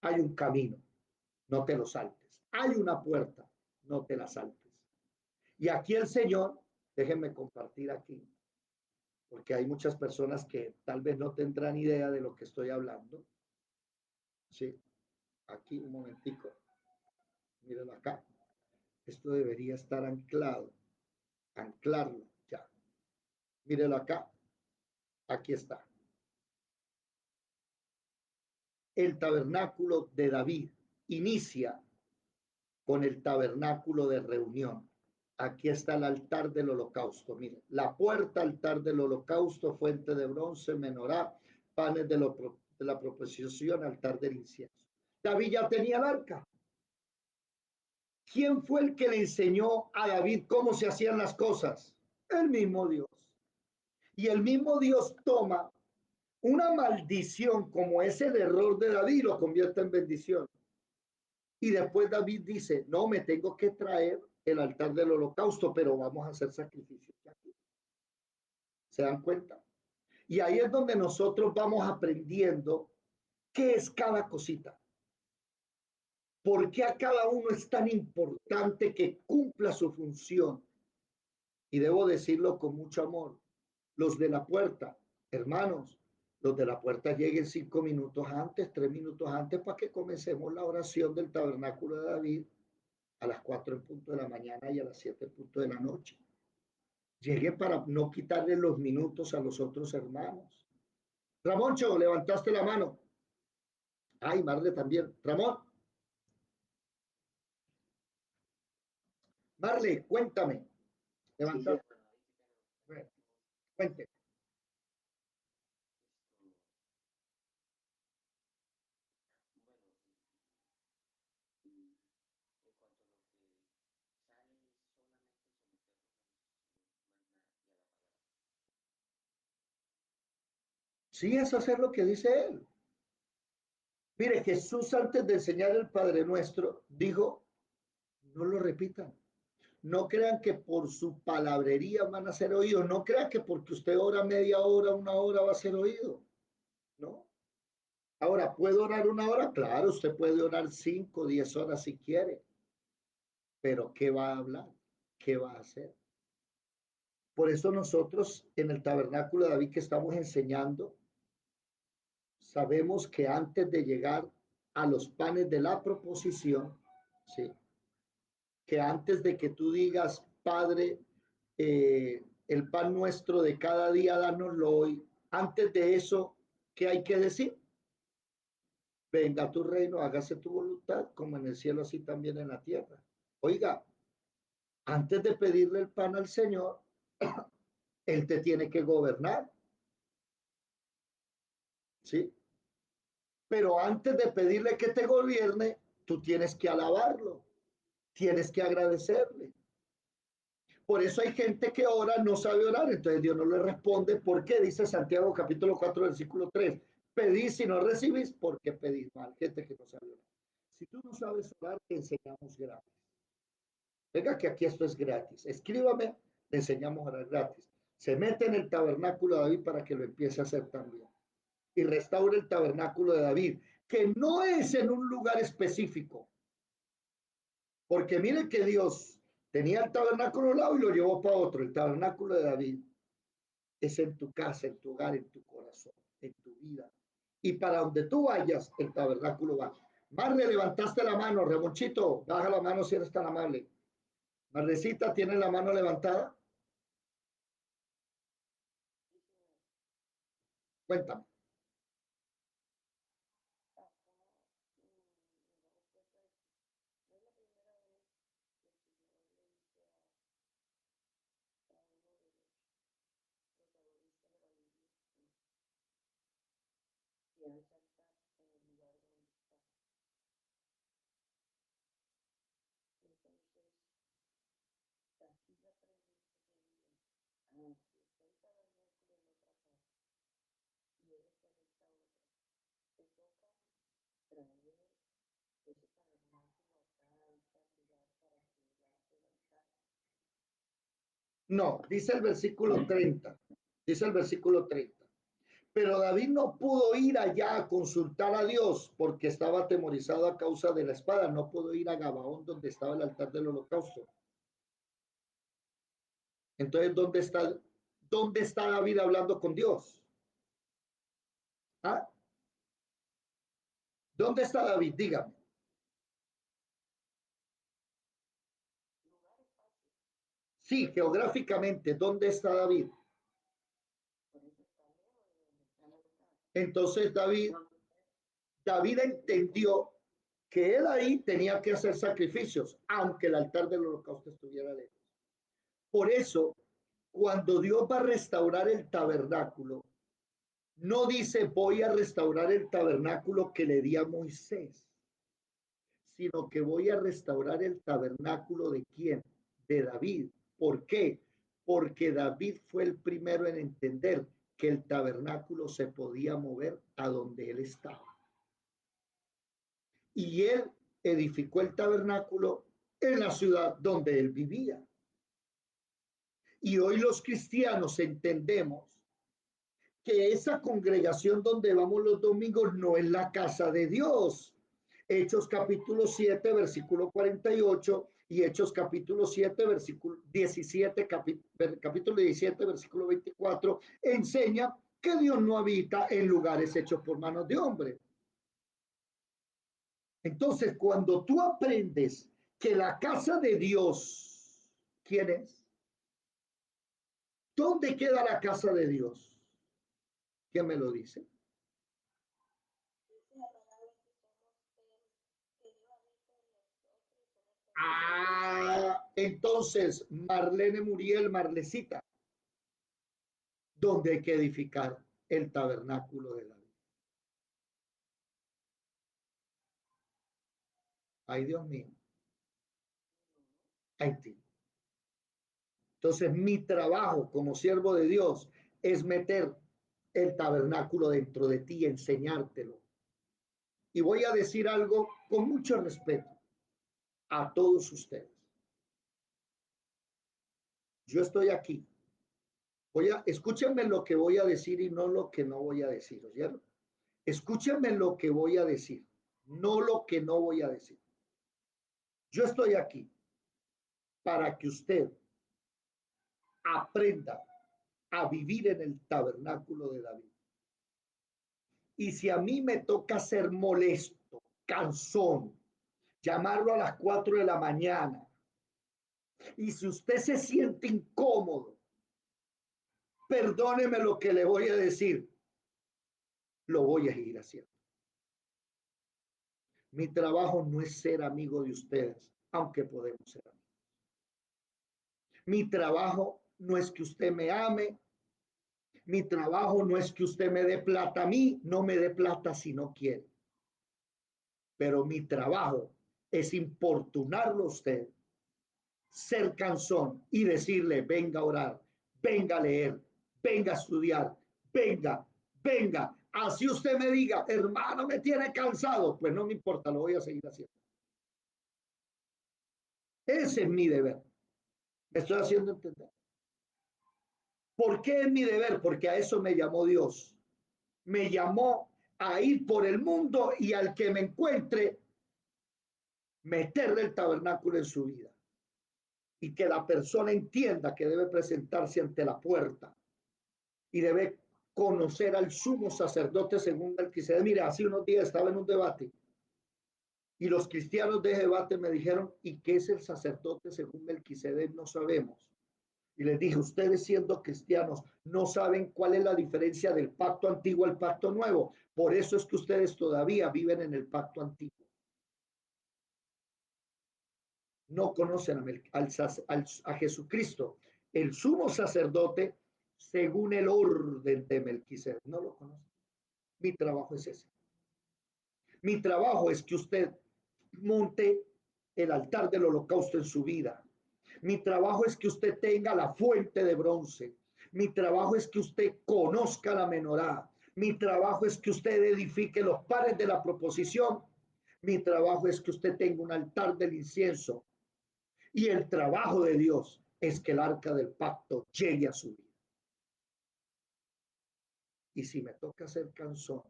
Hay un camino, no te lo saltes. Hay una puerta, no te la saltes. Y aquí el Señor, déjenme compartir aquí, porque hay muchas personas que tal vez no tendrán idea de lo que estoy hablando. Sí, aquí un momentico. Mírenlo acá. Esto debería estar anclado. Anclarlo ya. Mírenlo acá. Aquí está. El tabernáculo de David inicia con el tabernáculo de reunión. Aquí está el altar del holocausto. Miren, la puerta, altar del holocausto, fuente de bronce, menorá, panes de la proposición, altar del incienso. David ya tenía el arca. ¿Quién fue el que le enseñó a David cómo se hacían las cosas? El mismo Dios. Y el mismo Dios toma una maldición como es el error de David y lo convierte en bendición. Y después David dice, no, me tengo que traer el altar del holocausto, pero vamos a hacer sacrificios aquí. ¿Se dan cuenta? Y ahí es donde nosotros vamos aprendiendo qué es cada cosita. ¿Por qué a cada uno es tan importante que cumpla su función? Y debo decirlo con mucho amor. Los de la puerta, hermanos, los de la puerta lleguen 5 minutos antes, 3 minutos antes, para que comencemos la oración del tabernáculo de David a las 4 en punto de la mañana y a las 7 en punto de la noche. Llegue para no quitarle los minutos a los otros hermanos. Ramoncho, levantaste la mano. Ay, Marle también. Ramón. Marle, cuéntame. Levanta. Cuente. Sí, es hacer lo que dice él. Mire, Jesús antes de enseñar el Padre Nuestro dijo, no lo repitan. No crean que por su palabrería van a ser oídos. No crean que porque usted ora media hora, una hora va a ser oído. ¿No? Ahora, ¿puedo orar una hora? Claro, usted puede orar 5, 10 horas si quiere. Pero ¿qué va a hablar? ¿Qué va a hacer? Por eso nosotros en el tabernáculo de David que estamos enseñando, sabemos que antes de llegar a los panes de la proposición, ¿sí? Que antes de que tú digas, Padre, el pan nuestro de cada día, dánoslo hoy, antes de eso, ¿qué hay que decir? Venga tu reino, hágase tu voluntad, como en el cielo, así también en la tierra. Oiga, antes de pedirle el pan al Señor, Él te tiene que gobernar, ¿sí? Pero antes de pedirle que te gobierne, tú tienes que alabarlo, tienes que agradecerle. Por eso hay gente que ora, no sabe orar, entonces Dios no le responde. ¿Por qué? Dice Santiago capítulo 4, versículo 3. Pedís y no recibís porque pedís mal. Gente que no sabe orar. Si tú no sabes orar, te enseñamos gratis. Venga que aquí esto es gratis. Escríbame, le enseñamos a orar gratis. Se mete en el tabernáculo de David para que lo empiece a hacer también. Y restaure el tabernáculo de David, que no es en un lugar específico. Porque mire que Dios tenía el tabernáculo a un lado y lo llevó para otro. El tabernáculo de David es en tu casa, en tu hogar, en tu corazón, en tu vida. Y para donde tú vayas, el tabernáculo va. Marle, levantaste la mano, Remonchito, baja la mano si eres tan amable. Marlecita, ¿tiene la mano levantada? Cuéntame. No, dice el versículo 30. Dice el versículo 30. Pero David no pudo ir allá a consultar a Dios porque estaba atemorizado a causa de la espada. No pudo ir a Gabaón donde estaba el altar del holocausto. Entonces, dónde está David hablando con Dios? ¿Ah? ¿Dónde está David? Dígame. Sí, geográficamente, ¿dónde está David? Entonces David entendió que él ahí tenía que hacer sacrificios, aunque el altar del holocausto estuviera lejos. Por eso, cuando Dios va a restaurar el tabernáculo, no dice voy a restaurar el tabernáculo que le di a Moisés, sino que voy a restaurar el tabernáculo de quién? De David. ¿Por qué? Porque David fue el primero en entender que el tabernáculo se podía mover a donde él estaba. Y él edificó el tabernáculo en la ciudad donde él vivía. Y hoy los cristianos entendemos que esa congregación donde vamos los domingos no es la casa de Dios. Hechos capítulo 7, versículo 48 y Hechos capítulo 7, versículo 17, capítulo 17, versículo 24, enseña que Dios no habita en lugares hechos por manos de hombre. Entonces, cuando tú aprendes que la casa de Dios, ¿quién es? ¿Dónde queda la casa de Dios? ¿Quién me lo dice? Ah, entonces, Marlene Muriel, Marlecita, ¿dónde hay que edificar el tabernáculo de la vida? Ay, Dios mío, Haití. Entonces, mi trabajo como siervo de Dios es meter el tabernáculo dentro de ti, enseñártelo. Y voy a decir algo con mucho respeto a todos ustedes. Yo estoy aquí. Escúchenme lo que voy a decir y no lo que no voy a decir, ¿oyeron? Escúchenme lo que voy a decir, no lo que no voy a decir. Yo estoy aquí para que usted aprenda a vivir en el tabernáculo de David. Y si a mí me toca ser molesto, cansón, llamarlo a las 4 de la mañana, y si usted se siente incómodo, perdóneme lo que le voy a decir, lo voy a seguir haciendo. Mi trabajo no es ser amigo de ustedes, aunque podemos ser amigos. Mi trabajo no es que usted me ame. Mi trabajo no es que usted me dé plata a mí, no me dé plata si no quiere. Pero mi trabajo es importunarlo a usted, ser cansón y decirle, venga a orar, venga a leer, venga a estudiar, venga, venga. Así usted me diga, hermano, me tiene cansado, pues no me importa, lo voy a seguir haciendo. Ese es mi deber. ¿Me estoy haciendo entender? ¿Por qué es mi deber? Porque a eso me llamó Dios. Me llamó a ir por el mundo y al que me encuentre, meterle el tabernáculo en su vida. Y que la persona entienda que debe presentarse ante la puerta y debe conocer al sumo sacerdote según Melquisedec. Mira, hace unos días estaba en un debate y los cristianos de debate me dijeron, ¿y qué es el sacerdote según Melquisedec? No sabemos. Y les dije, ustedes siendo cristianos no saben cuál es la diferencia del pacto antiguo al pacto nuevo. Por eso es que ustedes todavía viven en el pacto antiguo. No conocen a Jesucristo, el sumo sacerdote, según el orden de Melquisedec. No lo conocen. Mi trabajo es ese. Mi trabajo es que usted monte el altar del holocausto en su vida. Mi trabajo es que usted tenga la fuente de bronce. Mi trabajo es que usted conozca la menorá. Mi trabajo es que usted edifique los pares de la proposición. Mi trabajo es que usted tenga un altar del incienso. Y el trabajo de Dios es que el arca del pacto llegue a su vida. Y si me toca ser cansón,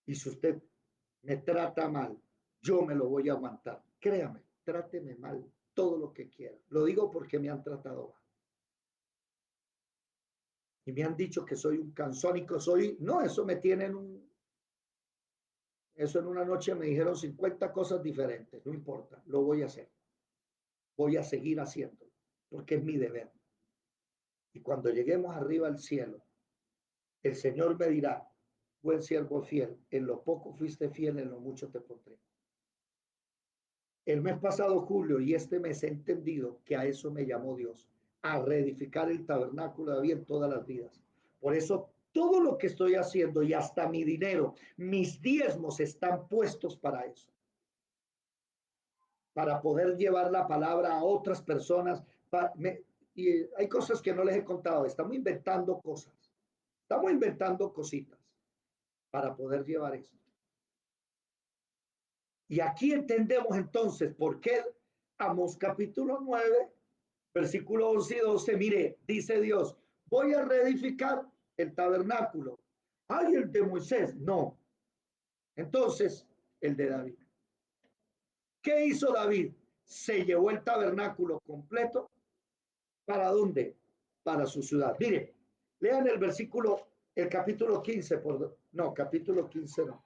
y si usted me trata mal, yo me lo voy a aguantar. Créame, tráteme mal, todo lo que quiera. Lo digo porque me han tratado mal. Y me han dicho que soy un cansónico, no, eso me tiene eso en una noche me dijeron 50 cosas diferentes, no importa, lo voy a hacer. Voy a seguir haciéndolo, porque es mi deber. Y cuando lleguemos arriba al cielo, el Señor me dirá, buen siervo fiel, en lo poco fuiste fiel, en lo mucho te pondré. El mes pasado, julio, y este mes he entendido que a eso me llamó Dios, a reedificar el tabernáculo de David en todas las vidas. Por eso todo lo que estoy haciendo y hasta mi dinero, mis diezmos están puestos para eso, para poder llevar la palabra a otras personas. Y hay cosas que no les he contado, estamos inventando cosas, estamos inventando cositas para poder llevar eso. Y aquí entendemos entonces por qué Amós capítulo 9, versículo 11 y 12, mire, dice Dios, voy a reedificar el tabernáculo. ¿Hay el de Moisés? No. Entonces, el de David. ¿Qué hizo David? Se llevó el tabernáculo completo. ¿Para dónde? Para su ciudad. Mire, lean el versículo, el capítulo 15, no, capítulo 15 no.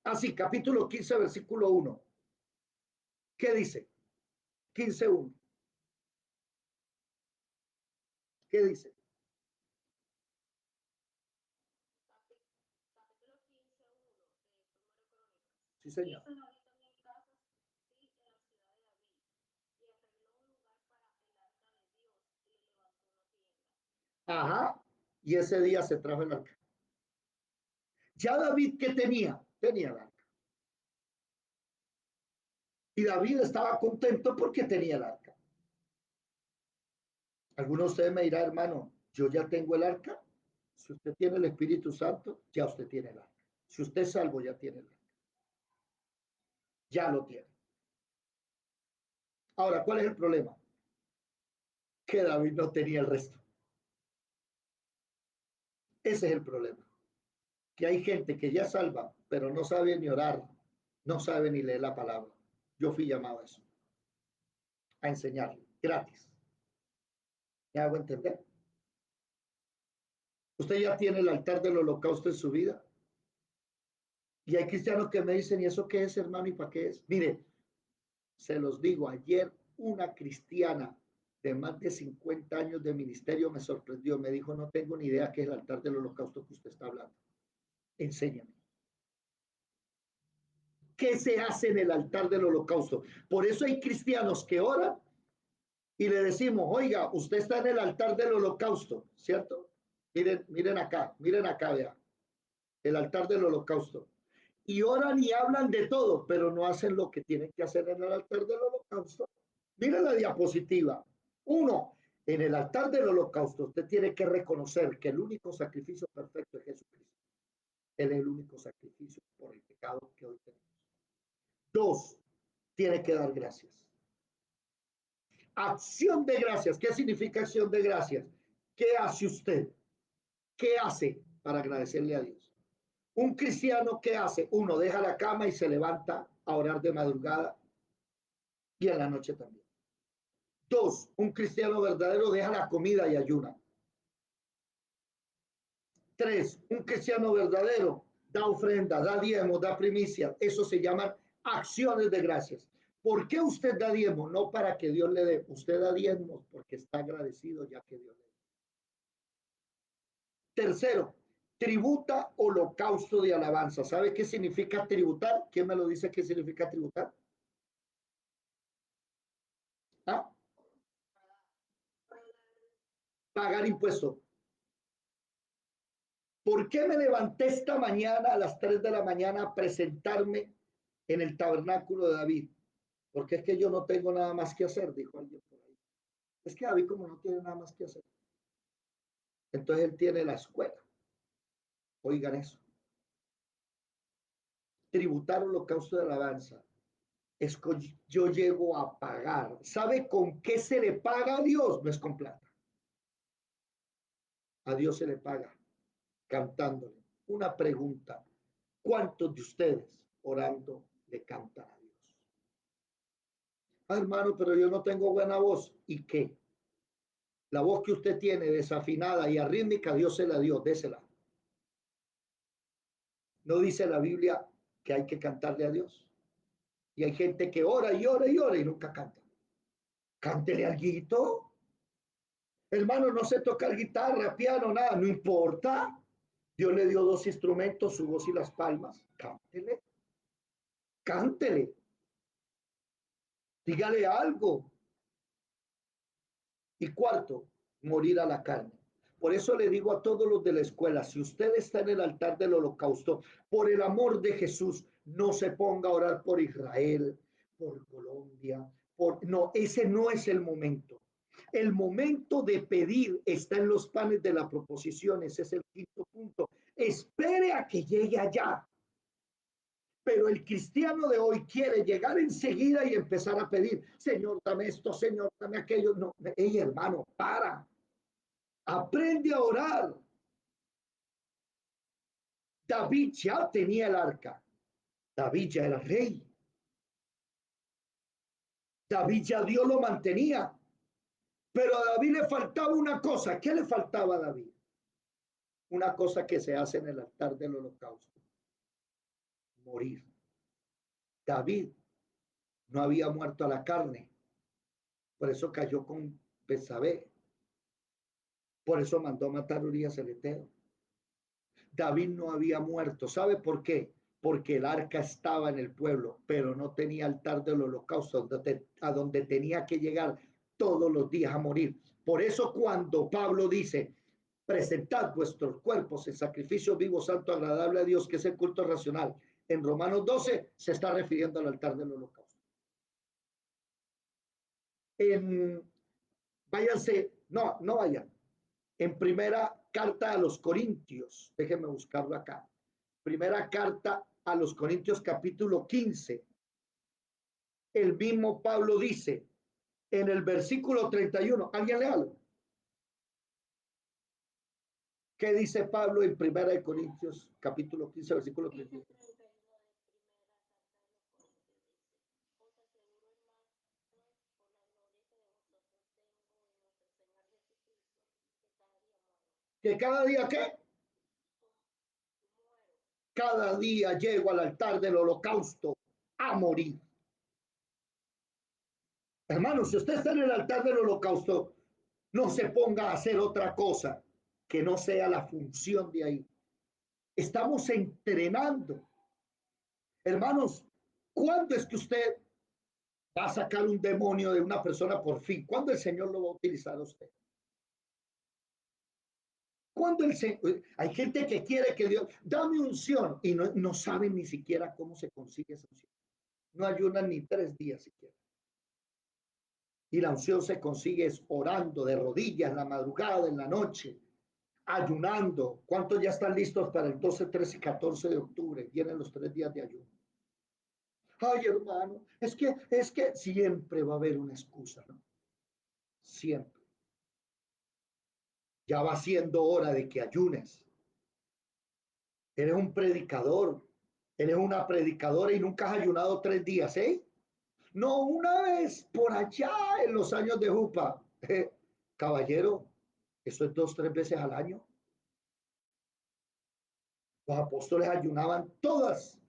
Ah, sí, capítulo 15, versículo 1. ¿Qué dice? 15:1. ¿Qué dice? Capítulo 15:1 de Primero Crónicas. Sí, señor. Hizo David también casas, sí, en la ciudad de David, y arregló un lugar para el arca de Dios y le levantó una tienda. Ajá. Y ese día se trajo el arca. Ya David, ¿qué tenía? Tenía el arca. Y David estaba contento porque tenía el arca. Algunos de ustedes me dirán, hermano, yo ya tengo el arca. Si usted tiene el Espíritu Santo, ya usted tiene el arca. Si usted es salvo, ya tiene el arca. Ya lo tiene. Ahora, ¿cuál es el problema? Que David no tenía el resto. Ese es el problema. Que hay gente que ya salva, pero no sabe ni orar, no sabe ni leer la palabra. Yo fui llamado a eso, a enseñarle, gratis. ¿Me hago entender? Usted ya tiene el altar del holocausto en su vida. Y hay cristianos que me dicen, ¿y eso qué es, hermano? ¿Y para qué es? Mire, se los digo, ayer una cristiana de más de 50 años de ministerio me sorprendió, me dijo, no tengo ni idea qué es el altar del holocausto que usted está hablando. Enséñame. ¿Qué se hace en el altar del holocausto? Por eso hay cristianos que oran y le decimos, oiga, usted está en el altar del holocausto, ¿cierto? Miren acá, vea, el altar del holocausto. Y oran y hablan de todo, pero no hacen lo que tienen que hacer en el altar del holocausto. Miren la diapositiva. Uno, en el altar del holocausto, usted tiene que reconocer que el único sacrificio perfecto es Jesucristo. Él es el único sacrificio por el pecado que hoy tenemos. Dos, tiene que dar gracias. Acción de gracias. ¿Qué significa acción de gracias? ¿Qué hace usted? ¿Qué hace para agradecerle a Dios? Un cristiano, ¿qué hace? Uno, deja la cama y se levanta a orar de madrugada y en la noche también. Dos, un cristiano verdadero deja la comida y ayuna. Tres, un cristiano verdadero da ofrenda, da diezmo, da primicia. Eso se llaman acciones de gracias. ¿Por qué usted da diezmo? No para que Dios le dé. Usted da diezmo porque está agradecido ya que Dios le dé. Tercero, tributa holocausto de alabanza. ¿Sabe qué significa tributar? ¿Quién me lo dice qué significa tributar? ¿Ah? Pagar impuesto. ¿Por qué me levanté esta mañana a las 3 de la mañana a presentarme en el tabernáculo de David? Porque es que yo no tengo nada más que hacer, dijo alguien por ahí. Es que David como no tiene nada más que hacer. Entonces él tiene la escuela. Oigan eso. Tributar holocausto de alabanza. Es que yo llego a pagar. ¿Sabe con qué se le paga a Dios? No es con plata. A Dios se le paga cantándole. Una pregunta. ¿Cuántos de ustedes orando le cantan a Dios? Ah, hermano, pero yo no tengo buena voz. ¿Y qué? La voz que usted tiene desafinada y arrítmica, Dios se la dio, désela. No dice la Biblia que hay que cantarle a Dios. Y hay gente que ora y ora y ora y nunca canta. Cántele al guito. Hermano, no sé tocar guitarra, piano, nada, no importa. Dios le dio dos instrumentos, su voz y las palmas. Cántele. Cántele. Dígale algo. Y cuarto, morir a la carne. Por eso le digo a todos los de la escuela, si usted está en el altar del holocausto, por el amor de Jesús, no se ponga a orar por Israel, por Colombia, no, ese no es el momento. El momento de pedir está en los panes de la proposición, ese es el quinto punto. Espere a que llegue allá. Pero el cristiano de hoy quiere llegar enseguida y empezar a pedir, Señor, dame esto, Señor, dame aquello. No, hey, hermano, para. Aprende a orar. David ya tenía el arca. David ya era rey. David ya Dios lo mantenía. Pero a David le faltaba una cosa. ¿Qué le faltaba a David? Una cosa que se hace en el altar del holocausto. Morir. David no había muerto a la carne. Por eso cayó con Betsabé. Por eso mandó a matar a Urías el Eteo. David no había muerto. ¿Sabe por qué? Porque el arca estaba en el pueblo, pero no tenía altar del holocausto a donde tenía que llegar todos los días a morir. Por eso cuando Pablo dice, presentad vuestros cuerpos en sacrificio vivo, santo, agradable a Dios, que es el culto racional, en Romanos 12 se está refiriendo al altar del holocausto. Váyanse, no vayan. En primera carta a los Corintios, déjenme buscarlo acá. Primera carta a los Corintios capítulo 15. El mismo Pablo dice en el versículo 31, ¿alguien léalo? ¿Qué dice Pablo en primera de Corintios capítulo 15, versículo 31? ¿Que cada día qué? Cada día llego al altar del holocausto a morir. Hermano, si usted está en el altar del holocausto, no se ponga a hacer otra cosa que no sea la función de ahí. Estamos entrenando. Hermanos, ¿cuándo es que usted va a sacar un demonio de una persona por fin? ¿Cuándo el Señor lo va a utilizar a usted? Cuando hay gente que quiere que Dios, dame unción, y no saben ni siquiera cómo se consigue esa unción. No ayunan ni 3 días siquiera. Y la unción se consigue es orando de rodillas en la madrugada, en la noche, ayunando. ¿Cuántos ya están listos para el 12, 13 y 14 de octubre? Vienen los 3 días de ayuno. Ay, hermano, es que siempre va a haber una excusa, ¿no? Siempre. Ya va siendo hora de que ayunes. Eres un predicador, eres una predicadora y nunca has ayunado 3 días, ¿eh? No, una vez por allá en los años de Jupa. Caballero, eso es 2, 3 veces al año. Los apóstoles ayunaban todos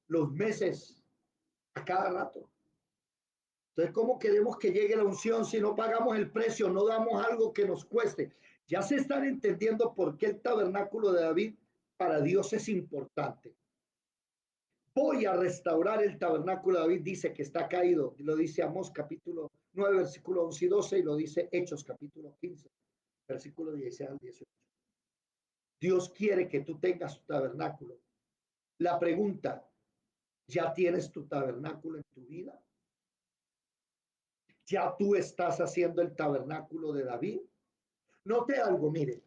los meses, a cada rato. Entonces, ¿cómo queremos que llegue la unción si no pagamos el precio, no damos algo que nos cueste? Ya se están entendiendo por qué el tabernáculo de David para Dios es importante. Voy a restaurar el tabernáculo de David, dice que está caído, lo dice Amós capítulo 9, versículo 11 y 12, y lo dice Hechos capítulo 15, versículo 16 al 18. Dios quiere que tú tengas tu tabernáculo. La pregunta, ¿ya tienes tu tabernáculo en tu vida? ¿Ya tú estás haciendo el tabernáculo de David? Note algo, mire.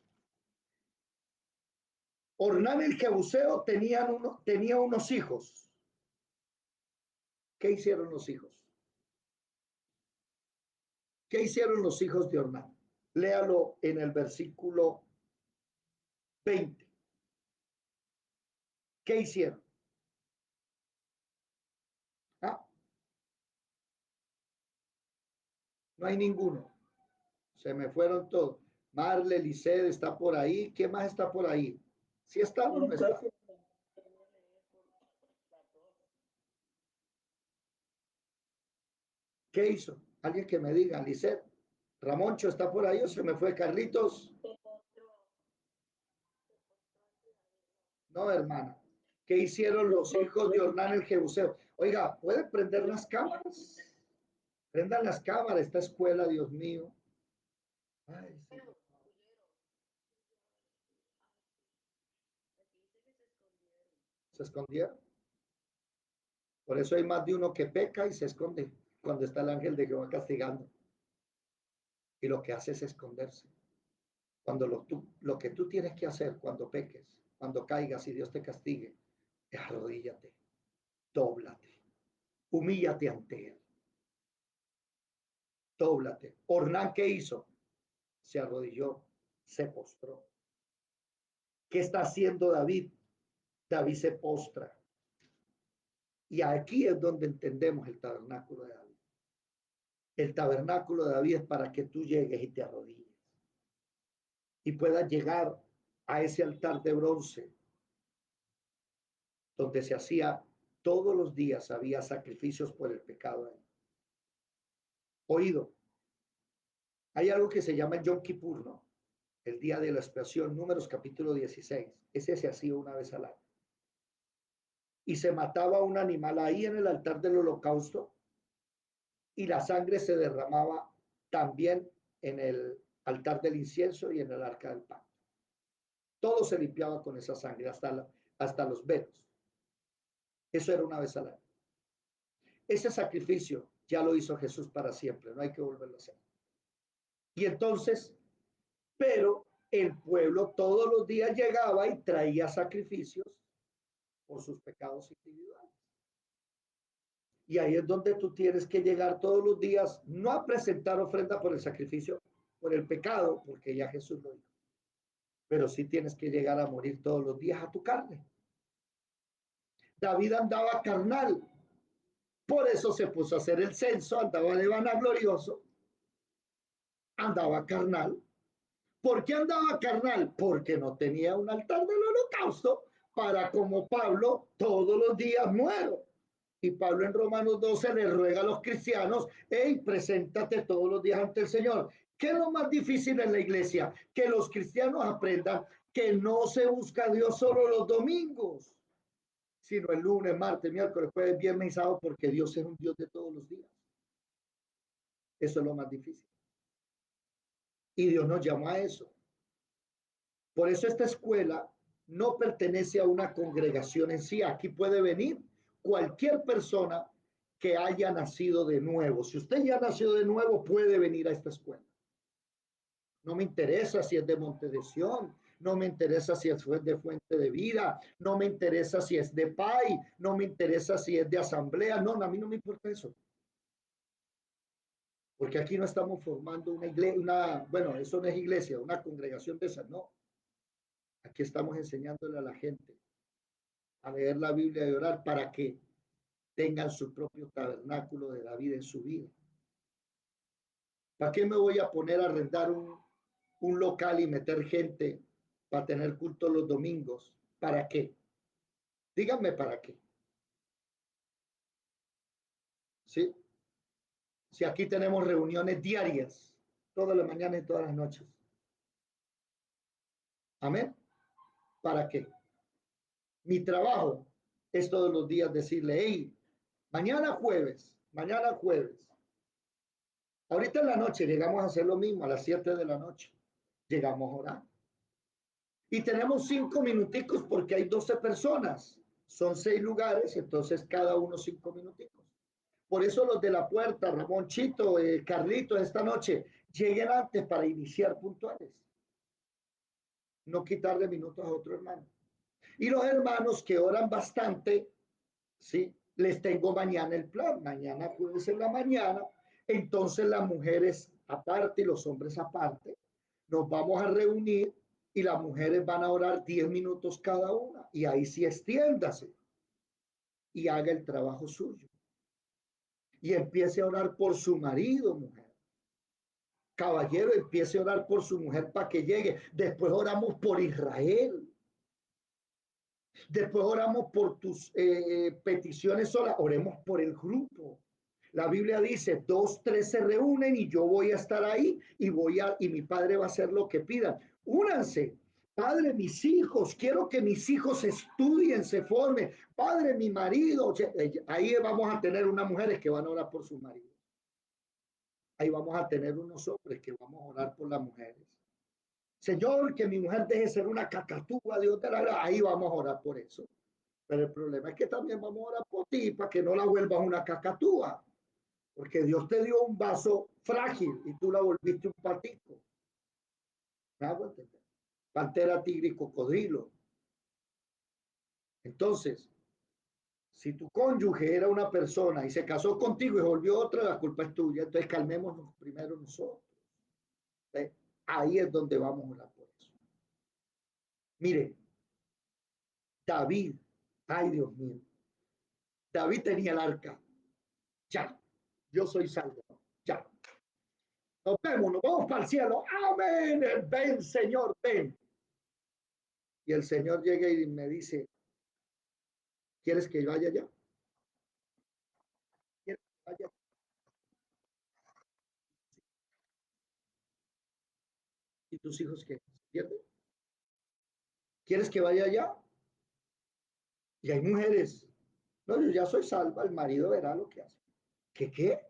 Ornán el Jebuseo tenía unos hijos. ¿Qué hicieron los hijos? ¿Qué hicieron los hijos de Ornán? Léalo en el versículo 20. ¿Qué hicieron? Ah, no hay ninguno. Se me fueron todos. Marle, Lisset está por ahí. ¿Qué más está por ahí? ¿Sí está o no está? ¿Qué hizo? Alguien que me diga, Lisset. Ramoncho está por ahí o se me fue Carlitos. No, hermana. ¿Qué hicieron los hijos de Ornán el Jebuseo? Oiga, ¿pueden prender las cámaras? Prendan las cámaras, esta escuela, Dios mío. Ay, sí. Se escondieron. Por eso hay más de uno que peca y se esconde cuando está el ángel de Jehová castigando. Y lo que hace es esconderse. Cuando lo que tú tienes que hacer cuando peques, cuando caigas y Dios te castigue, es arrodíllate, dóblate, humíllate ante Él, dóblate. Ornán, ¿qué hizo? Se arrodilló, se postró. ¿Qué está haciendo David? David se postra. Y aquí es donde entendemos el tabernáculo de David. El tabernáculo de David es para que tú llegues y te arrodilles y puedas llegar a ese altar de bronce donde se hacía todos los días, había sacrificios por el pecado ahí. Oído, hay algo que se llama Yom Kippur, ¿no? El día de la expiación, Números capítulo 16. Ese se hacía una vez al año. Y se mataba un animal ahí en el altar del holocausto y la sangre se derramaba también en el altar del incienso y en el arca del pacto. Todo se limpiaba con esa sangre, hasta los velos. Eso era una vez al año. Ese sacrificio ya lo hizo Jesús para siempre, no hay que volverlo a hacer. Y entonces, pero el pueblo todos los días llegaba y traía sacrificios por sus pecados individuales. Y ahí es donde tú tienes que llegar todos los días, no a presentar ofrenda por el sacrificio, por el pecado, porque ya Jesús lo dijo, pero sí tienes que llegar a morir todos los días a tu carne. David andaba carnal, por eso se puso a hacer el censo, andaba de vanaglorioso, andaba carnal. ¿Por qué andaba carnal? Porque no tenía un altar del holocausto para como Pablo todos los días muero. Y Pablo en Romanos 12 le ruega a los cristianos, hey, preséntate todos los días ante el Señor. ¿Qué es lo más difícil en la iglesia? Que los cristianos aprendan que no se busca a Dios solo los domingos, sino el lunes, martes, miércoles, jueves, viernes y sábado, porque Dios es un Dios de todos los días. Eso es lo más difícil. Y Dios nos llama a eso. Por eso esta escuela no pertenece a una congregación en sí. Aquí puede venir cualquier persona que haya nacido de nuevo. Si usted ya nació de nuevo, puede venir a esta escuela. No me interesa si es de Monte de Sion, no me interesa si es de Fuente de Vida, no me interesa si es de PAI, no me interesa si es de Asamblea. No, a mí no me importa eso. Porque aquí no estamos formando una iglesia, bueno, eso no es iglesia, una congregación de esas, no. Aquí estamos enseñándole a la gente a leer la Biblia y orar para que tengan su propio tabernáculo de la vida en su vida. ¿Para qué me voy a poner a arrendar un local y meter gente para tener culto los domingos? ¿Para qué? Díganme para qué. ¿Sí? Si aquí tenemos reuniones diarias, todas las mañanas y todas las noches. Amén. ¿Para qué? Mi trabajo es todos los días decirle, hey, mañana jueves, ahorita en la noche llegamos a hacer lo mismo a las 7 de la noche. Llegamos a orar. Y tenemos 5 minuticos porque hay 12 personas. Son 6 lugares, entonces cada uno 5 minuticos. Por eso los de la puerta, Ramón, Chito, Carlito, esta noche, lleguen antes para iniciar puntuales. No quitarle minutos a otro hermano. Y los hermanos que oran bastante, ¿sí? Les tengo mañana el plan. Mañana jueves en la mañana. Entonces las mujeres aparte y los hombres aparte, nos vamos a reunir y las mujeres van a orar 10 minutos cada una. Y ahí sí extiéndase y haga el trabajo suyo. Y empiece a orar por su marido, mujer. Caballero, empiece a orar por su mujer para que llegue. Después oramos por Israel. Después oramos por tus peticiones solas. Oremos por el grupo. La Biblia dice, 2, 3 se reúnen y yo voy a estar ahí y mi padre va a hacer lo que pidan. Únanse. Padre, mis hijos, quiero que mis hijos estudien, se formen. Padre, mi marido. Ahí vamos a tener unas mujeres que van a orar por sus maridos. Ahí vamos a tener unos hombres que vamos a orar por las mujeres. Señor, que mi mujer deje de ser una cacatúa, Dios te la haga. Ahí vamos a orar por eso. Pero el problema es que también vamos a orar por ti para que no la vuelvas una cacatúa. Porque Dios te dio un vaso frágil y tú la volviste un patico. ¿Me hago entender? Pantera, tigre y cocodrilo. Entonces, si tu cónyuge era una persona y se casó contigo y volvió otra, la culpa es tuya. Entonces calmémonos primero nosotros. ¿Sí? Ahí es donde vamos a orar por eso. Mire, David, ay Dios mío, David tenía el arca. Ya, yo soy salvo. Ya, nos vemos, nos vamos para el cielo. Amén. Ven, Señor, ven. Y el Señor llega y me dice, ¿quieres que vaya allá? ¿Quieres que vaya? ¿Y tus hijos qué? ¿Entiendes? ¿Quieres que vaya allá? Y hay mujeres. No, yo ya soy salva, el marido verá lo que hace. ¿Qué qué?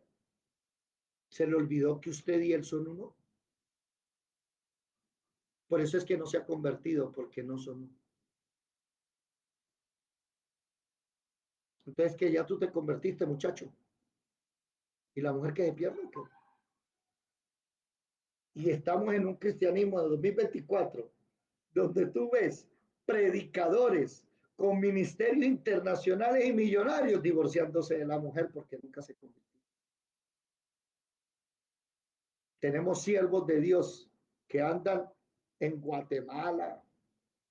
¿Se le olvidó que usted y él son uno? Por eso es que no se ha convertido, porque no son uno. Entonces que ya tú te convertiste, muchacho. ¿Y la mujer que se pierde? ¿Qué? Y estamos en un cristianismo de 2024, donde tú ves predicadores con ministerios internacionales y millonarios divorciándose de la mujer porque nunca se convirtió. Tenemos siervos de Dios que andan en Guatemala,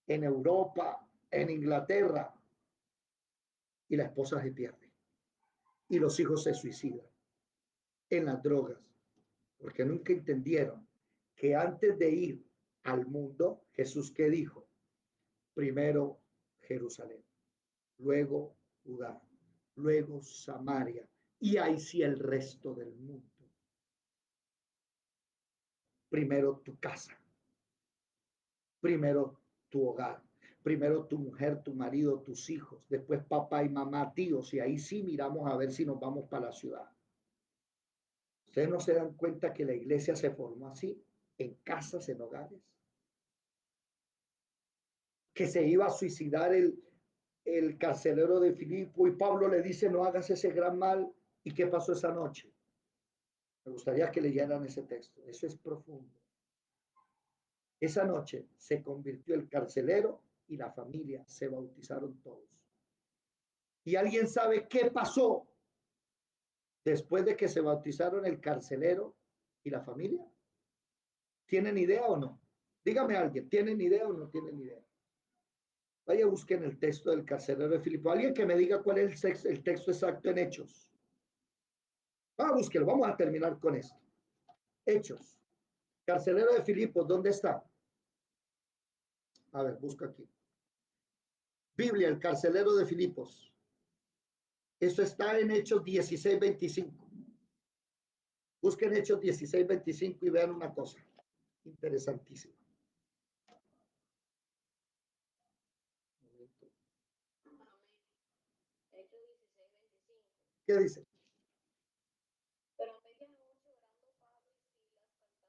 en Europa, en Inglaterra, y la esposa se pierde. Y los hijos se suicidan en las drogas, porque nunca entendieron que antes de ir al mundo, Jesús, ¿qué dijo? Primero Jerusalén, luego Judá, luego Samaria, y ahí sí el resto del mundo. Primero tu casa, primero tu hogar, primero tu mujer, tu marido, tus hijos, después papá y mamá, tíos, y ahí sí miramos a ver si nos vamos para la ciudad. ¿Ustedes no se dan cuenta que la iglesia se formó así, en casas, en hogares? Que se iba a suicidar el carcelero de Filipo y Pablo le dice, no hagas ese gran mal. ¿Y qué pasó esa noche? Me gustaría que leyeran ese texto. Eso es profundo. Esa noche se convirtió el carcelero y la familia, se bautizaron todos. ¿Y alguien sabe qué pasó después de que se bautizaron el carcelero y la familia? ¿Tienen idea o no? Dígame alguien, ¿tienen idea o no tienen idea? Vaya, busquen el texto del carcelero de Filipo. Alguien que me diga cuál es el texto exacto en Hechos. Ah, búsquelo, vamos a terminar con esto. Hechos. Carcelero de Filipos, ¿dónde está? A ver, busco aquí. Biblia, el carcelero de Filipos. Eso está en Hechos 16:25. Busquen Hechos 16:25 y vean una cosa interesantísima. Hechos 16:25. ¿Qué dice? Pero a medianoche orando Pablo y Silas cantaban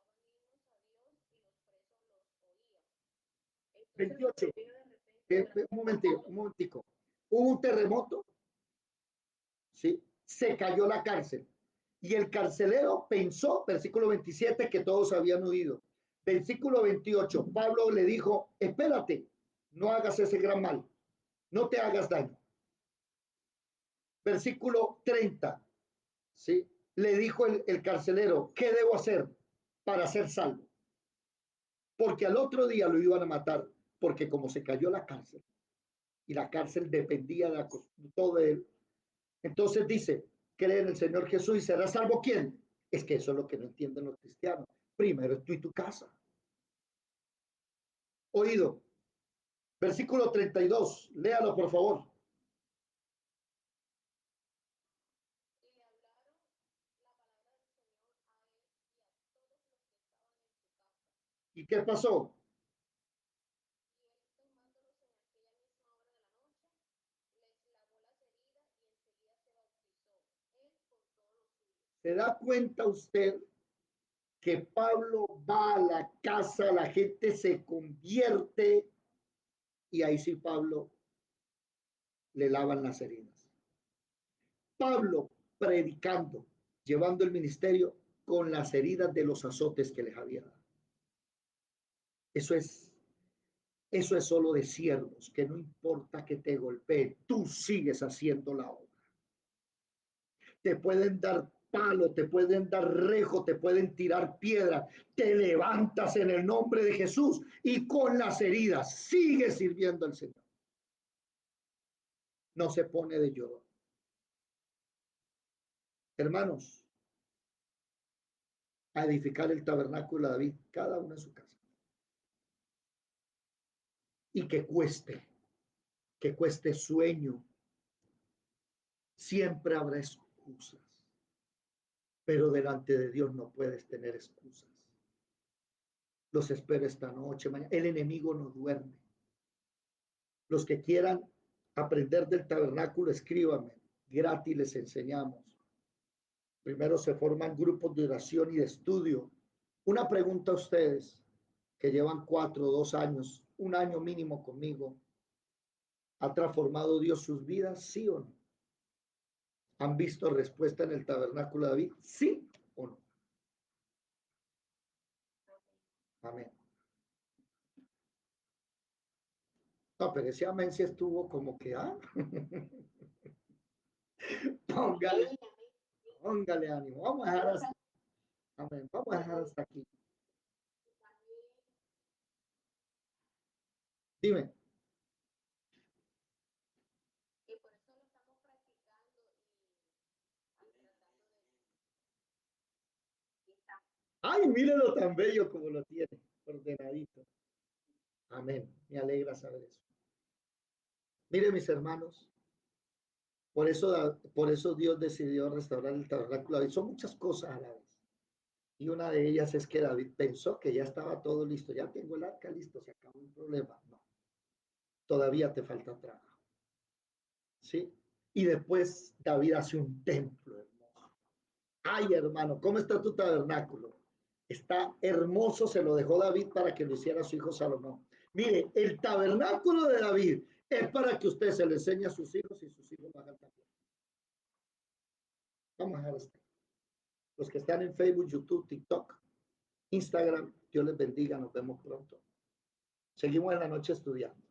himnos a Dios y los presos los oían. Entonces 28. vino de repente Un momentico. Hubo un terremoto, ¿sí? Se cayó la cárcel. Y el carcelero pensó, versículo 27, que todos habían huido. Versículo 28, Pablo le dijo, espérate, no hagas ese gran mal, no te hagas daño. Versículo 30, ¿sí? Le dijo el carcelero, ¿qué debo hacer para ser salvo? Porque al otro día lo iban a matar, porque como se cayó la cárcel, y la cárcel dependía de todo de él. Entonces dice, cree en el Señor Jesús y será salvo. ¿Quién? Es que eso es lo que no entienden los cristianos. Primero tú y tu casa. Oído. Versículo 32. Léalo, por favor. y le hablaron la palabra del Señor a él y a todos los que estaban en su casa. ¿Y qué pasó? Y él, tomándolos en aquella misma hora de la noche, les lavó las heridas y enseguida se bautizó, él con todos los suyos. ¿Se da cuenta usted que Pablo va a la casa, la gente se convierte y ahí sí Pablo le lavan las heridas? Pablo predicando, llevando el ministerio con las heridas de los azotes que les había dado. Eso es solo de siervos, que no importa que te golpeen, tú sigues haciendo la obra. Te pueden dar palo, te pueden dar rejo, te pueden tirar piedra, te levantas en el nombre de Jesús y con las heridas sigues sirviendo al Señor. No se pone de llorón. Hermanos, a edificar el tabernáculo de David, cada uno en su casa. Y que cueste sueño. Siempre habrá excusas, pero delante de Dios no puedes tener excusas. Los espero esta noche, mañana. El enemigo no duerme. Los que quieran aprender del tabernáculo, escríbanme. Gratis les enseñamos. Primero se forman grupos de oración y de estudio. Una pregunta a ustedes que llevan 4, 2 años, un año mínimo conmigo. ¿Ha transformado Dios sus vidas? ¿Sí o no? ¿Han visto respuesta en el tabernáculo de David? ¿Sí o no? Amén. No, pero ese amén sí estuvo como que, ah, póngale, póngale ánimo. Vamos a dejar hasta, amén, vamos a dejar hasta aquí. Dime. Y por eso lo estamos practicando y tratando de estar. Ay, mírelo tan bello como lo tiene, ordenadito. Amén. Me alegra saber eso. Mire, mis hermanos, por eso Dios decidió restaurar el tabernáculo. Y son muchas cosas a la vez. Y una de ellas es que David pensó que ya estaba todo listo. Ya tengo el arca listo, se acabó el problema. No, todavía te falta trabajo. ¿Sí? Y después David hace un templo hermoso. Ay, hermano, ¿cómo está tu tabernáculo? Está hermoso, se lo dejó David para que lo hiciera su hijo Salomón. Mire, el tabernáculo de David es para que usted se lo enseñe a sus hijos y sus hijos lo hagan también. Vamos a dejar esto. Los que están en Facebook, YouTube, TikTok, Instagram, Dios les bendiga, nos vemos pronto. Seguimos en la noche estudiando.